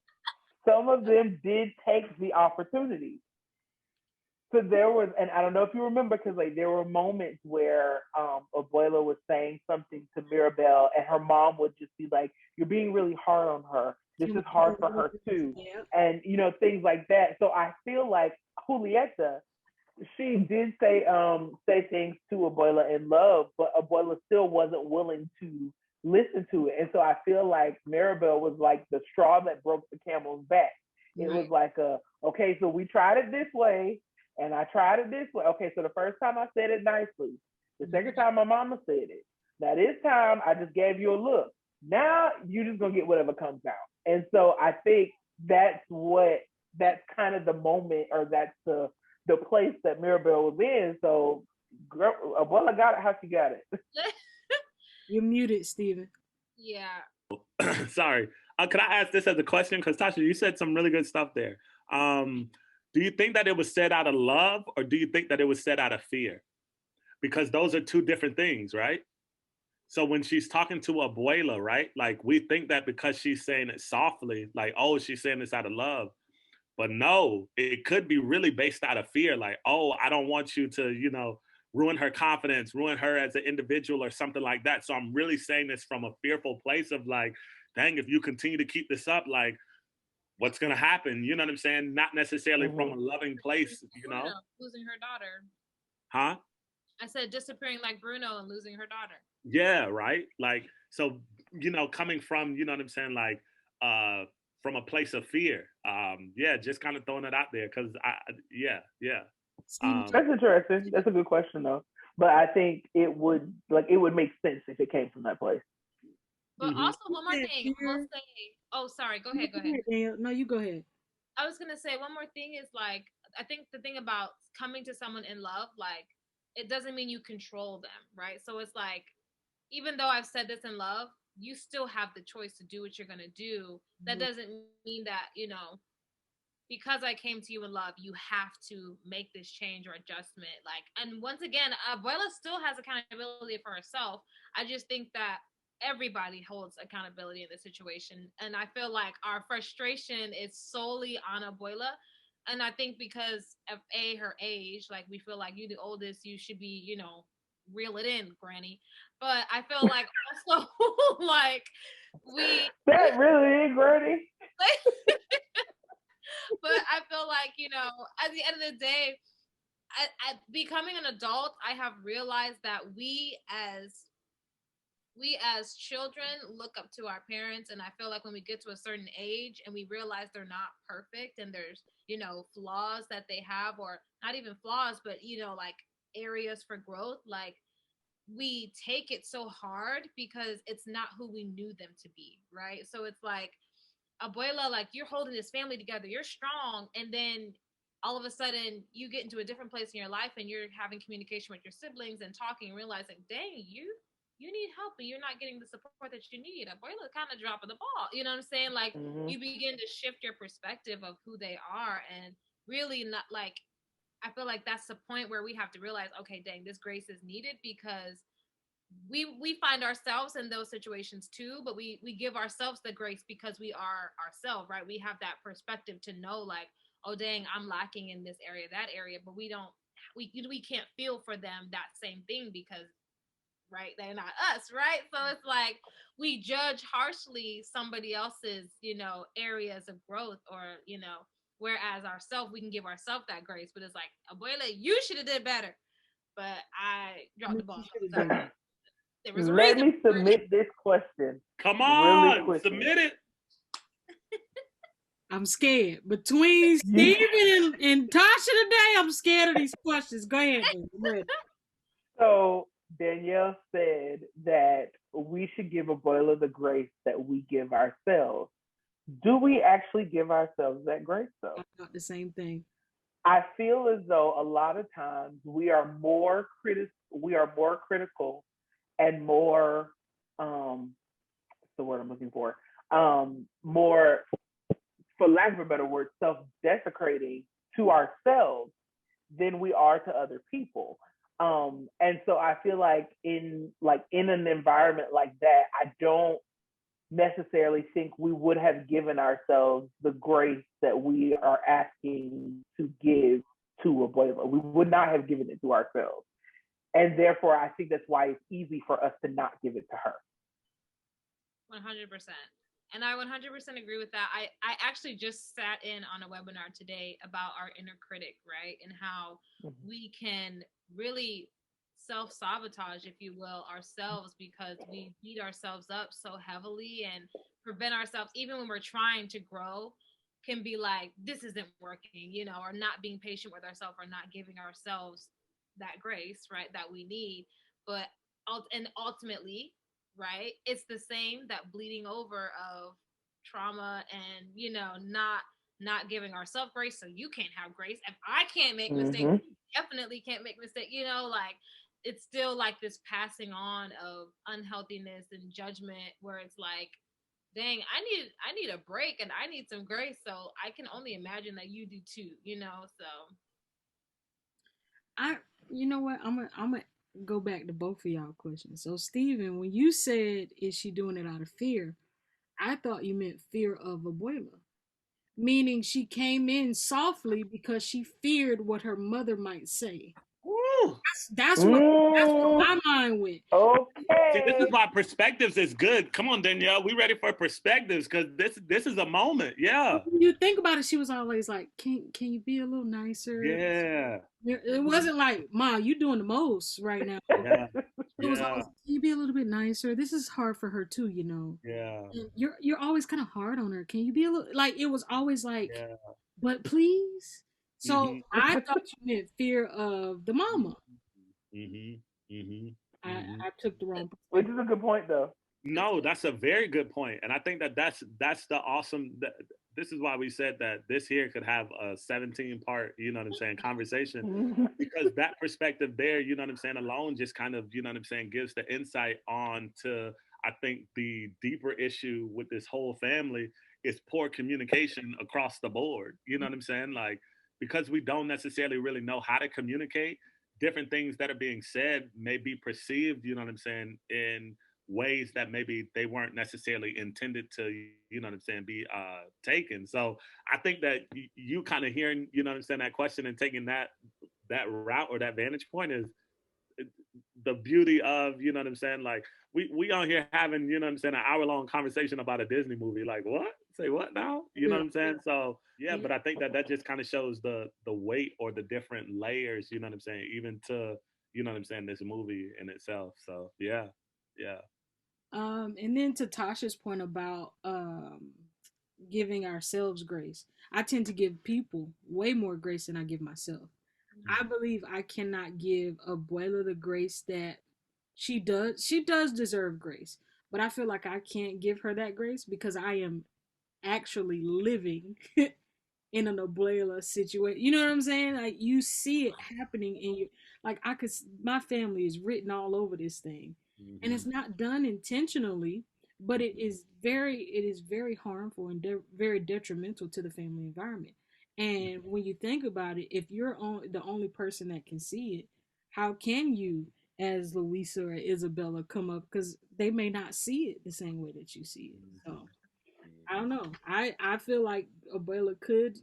Some of them did take the opportunity. So there was, and I don't know if you remember, because like there were moments where Abuela was saying something to Mirabelle, and her mom would just be like, "You're being really hard on her. This is hard for her too," and you know, things like that. So I feel like Julieta, she did say things to Abuela in love, but Abuela still wasn't willing to listen to it, and so I feel like Mirabelle was like the straw that broke the camel's back. It was like okay, so we tried it this way. And I tried it this way. Okay, so the first time I said it nicely. The second time my mama said it. Now this time I just gave you a look. Now you just gonna get whatever comes out. And so I think that's kind of the moment, or that's the place that Mirabelle was in. So girl, Abuela got it how she got it. You're muted, Steven. Yeah. Sorry. Could I ask this as a question? Because Tasha, you said some really good stuff there. Do you think that it was said out of love, or do you think that it was said out of fear? Because those are two different things, right? So when she's talking to Abuela, right? Like, we think that because she's saying it softly, like, oh, she's saying this out of love. But no, it could be really based out of fear. Like, oh, I don't want you to, you know, ruin her confidence, ruin her as an individual or something like that. So I'm really saying this from a fearful place of like, dang, if you continue to keep this up, like, what's going to happen? You know what I'm saying? Not necessarily from a loving place, you know? Bruno losing her daughter. Huh? I said disappearing like Bruno and losing her daughter. Yeah, right? Like, so, you know, coming from, you know what I'm saying? Like, from a place of fear. Yeah, just kind of throwing it out there because yeah. That's interesting. That's a good question though. But I think it would make sense if it came from that place. But also, one more thing. I will say, oh, sorry. Go ahead. Danielle. No, you go ahead. I was going to say one more thing is, like, I think the thing about coming to someone in love, like, it doesn't mean you control them, right? So it's like, even though I've said this in love, you still have the choice to do what you're going to do. That doesn't mean that, you know, because I came to you in love, you have to make this change or adjustment. Like, and once again, Abuela still has accountability for herself. I just think that everybody holds accountability in this situation. And I feel like our frustration is solely on Abuela. And I think because of her age, like, we feel like you're the oldest, you should be, you know, reel it in, Granny. But I feel like also like that really is Granny. But I feel like, you know, at the end of the day, at becoming an adult, I have realized that we as children look up to our parents, and I feel like when we get to a certain age and we realize they're not perfect and there's, you know, flaws that they have, or not even flaws, but, you know, like, areas for growth, like, we take it so hard because it's not who we knew them to be, right? So it's like, abuela, like you're holding this family together, you're strong, and then all of a sudden you get into a different place in your life and you're having communication with your siblings and talking and realizing, dang, you need help and you're not getting the support that you need. Abuela kind of dropping the ball. You know what I'm saying? Like Mm-hmm. you begin to shift your perspective of who they are and really not like I feel like that's the point where we have to realize, okay, dang, this grace is needed because we find ourselves in those situations too, but we give ourselves the grace because we are ourselves, right? We have that perspective to know like, oh dang, I'm lacking in this area, that area, but we can't feel for them that same thing because right, they're not us, right? So it's like we judge harshly somebody else's, areas of growth or, whereas ourselves, we can give ourselves that grace, but it's like, abuela, you should have did better, but I dropped the ball. So there was a Let reason. me submit this question. Come really on, quickly. submit it. I'm scared. Between Steven and Tasha today, I'm scared of these questions. Go ahead, baby. Go ahead. So Danielle said that we should give Abuela the grace that we give ourselves. Do we actually give ourselves that grace though? I thought the same thing. I feel as though a lot of times we are more critical and more what's the word I'm looking for? More, for lack of a better word, self-desecrating to ourselves than we are to other people. And so I feel like in an environment like that, I don't necessarily think we would have given ourselves the grace that we are asking to give to Abuela. We would not have given it to ourselves. And therefore, I think that's why it's easy for us to not give it to her. 100%. And I 100% agree with that. I actually just sat in on a webinar today about our inner critic, right? And how we can really self-sabotage, if you will, ourselves because we beat ourselves up so heavily and prevent ourselves, even when we're trying to grow, can be like, this isn't working, or not being patient with ourselves or not giving ourselves that grace, right, that we need. But ultimately, right, it's the same, that bleeding over of trauma and not giving ourselves grace, so you can't have grace. If I can't make mistakes, you definitely can't make mistakes, like it's still like this passing on of unhealthiness and judgment where it's like, dang, I need a break and I need some grace, so I can only imagine that you do too, so You know what? I'm gonna go back to both of y'all questions. So, Steven, when you said, "Is she doing it out of fear?" I thought you meant fear of Abuela, meaning she came in softly because she feared what her mother might say. Woo. That's what my mind went. Okay. See, this is why perspectives is good. Come on, Danielle, we ready for perspectives because this is a moment. Yeah. When you think about it, she was always like, "Can you be a little nicer?" Yeah. It wasn't like, "Ma, you doing the most right now." Yeah. It was always, "Can you be a little bit nicer?" This is hard for her too, Yeah. And you're always kind of hard on her. Can you be a little, like, it was always like, Yeah. "But please." So I thought you meant fear of the mama. I took the wrong perspective. Which is a good point, though. No, that's a very good point, and I think that's the awesome. This is why we said that this here could have a 17-part, conversation, because that perspective there, alone just kind of, gives the insight on to, I think, the deeper issue with this whole family is poor communication across the board. You know what I'm saying? Like, because we don't necessarily really know how to communicate, different things that are being said may be perceived, in ways that maybe they weren't necessarily intended to, be taken. So I think that you kind of hearing, that question and taking that route or that vantage point is the beauty of, like we on here having, an hour-long conversation about a Disney movie. Like, what? Say what now? You know what I'm saying? So yeah, but I think that just kind of shows the weight or the different layers, even to, this movie in itself. So yeah. And then to Tasha's point about giving ourselves grace, I tend to give people way more grace than I give myself. I believe I cannot give Abuela the grace that She does deserve grace, but I feel like I can't give her that grace because I am actually living in an abuela situation. You know what I'm saying? Like you see it happening in you. Like my family is written all over this thing, and it's not done intentionally, but it is very harmful and very detrimental to the family environment. And when you think about it, if you're the only person that can see it, how can you, as Louisa or Isabella, come up, because they may not see it the same way that you see it. So I don't know. I feel like Abuela could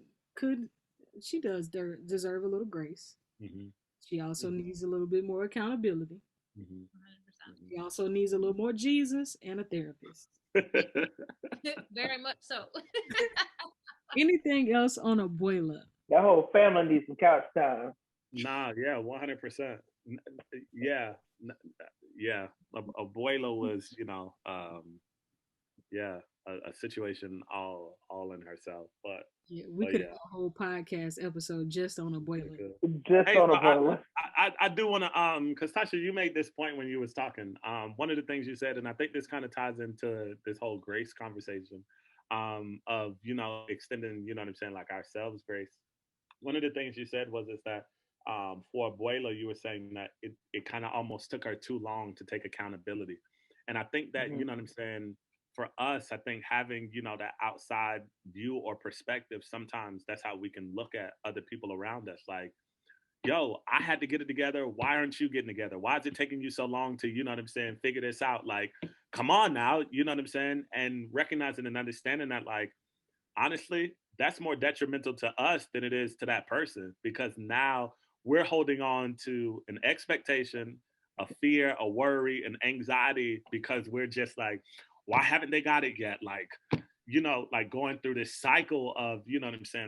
she does deserve a little grace. Mm-hmm. She also needs a little bit more accountability. Mm-hmm. 100%. She also needs a little more Jesus and a therapist. Very much so. Anything else on Abuela? That whole family needs some couch time. Nah, yeah, 100%. Yeah, yeah. Abuela was, yeah, a situation all in herself. But Yeah, we could have a whole podcast episode just on Abuela. Just on Abuela. I do want to because Tasha, you made this point when you was talking. One of the things you said, and I think this kind of ties into this whole grace conversation, of extending, you know what I'm saying, like ourselves grace. One of the things you said was that for Abuela, you were saying that it kind of almost took her too long to take accountability, and I think that you know what I'm saying. For us, I think having, that outside view or perspective, sometimes that's how we can look at other people around us. Like, yo, I had to get it together. Why aren't you getting together? Why is it taking you so long to, figure this out? Like, come on now, you know what I'm saying? And recognizing and understanding that, like, honestly, that's more detrimental to us than it is to that person, because now we're holding on to an expectation, a fear, a worry, an anxiety, because we're just like, why haven't they got it yet? Like, like going through this cycle of,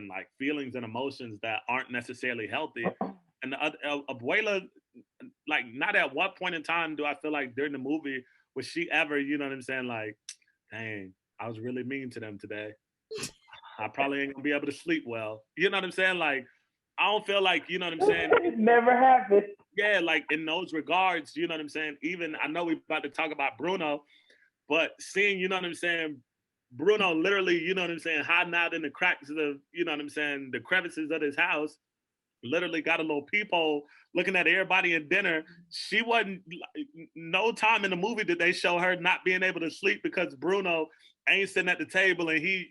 like feelings and emotions that aren't necessarily healthy. And the Abuela, like, not at what point in time do I feel like during the movie was she ever, like, dang, I was really mean to them today. I probably ain't gonna be able to sleep well. You know what I'm saying? Like, I don't feel like, It never happened. Yeah, like in those regards, you know what I'm saying? Even, I know we're about to talk about Bruno, but seeing, Bruno literally, hiding out in the cracks of the, the crevices of his house, literally got a little peephole looking at everybody in dinner. She wasn't, no time in the movie did they show her not being able to sleep because Bruno ain't sitting at the table and he,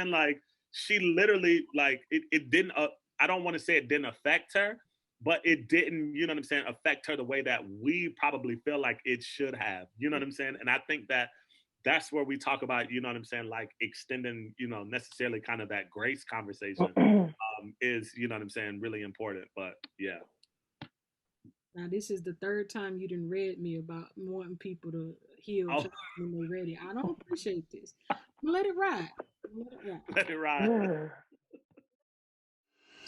like, she literally, like, it didn't, I don't want to say it didn't affect her, but it didn't, affect her the way that we probably feel like it should have, And I think that that's where we talk about, like extending, necessarily kind of that grace conversation is, really important. But yeah. Now, this is the third time you done read me about wanting people to heal when they're ready. I don't appreciate this. Let it ride. Let it ride.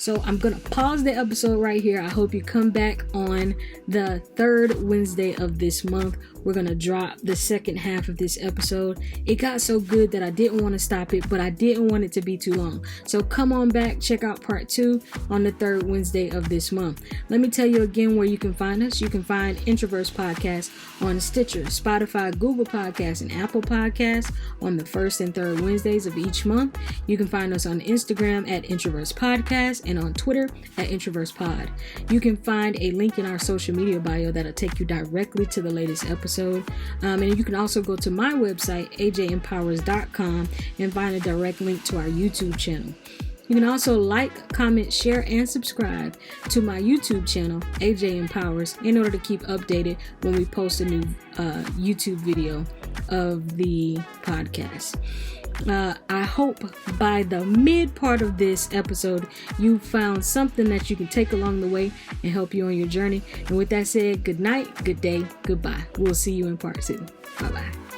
So I'm going to pause the episode right here. I hope you come back on the third Wednesday of this month. We're going to drop the second half of this episode. It got so good that I didn't want to stop it, but I didn't want it to be too long. So come on back, check out part 2 on the third Wednesday of this month. Let me tell you again where you can find us. You can find Introverse Podcast on Stitcher, Spotify, Google Podcasts, and Apple Podcasts on the first and third Wednesdays of each month. You can find us on Instagram at Introverse Podcast and on Twitter at Introverse Pod. You can find a link in our social media bio that'll take you directly to the latest episode. And you can also go to my website, ajempowers.com, and find a direct link to our YouTube channel. You can also like, comment, share, and subscribe to my YouTube channel, AJ Empowers, in order to keep updated when we post a new YouTube video of the podcast. I hope by the mid part of this episode, you found something that you can take along the way and help you on your journey. And with that said, good night, good day, goodbye. We'll see you in part 2. Bye-bye.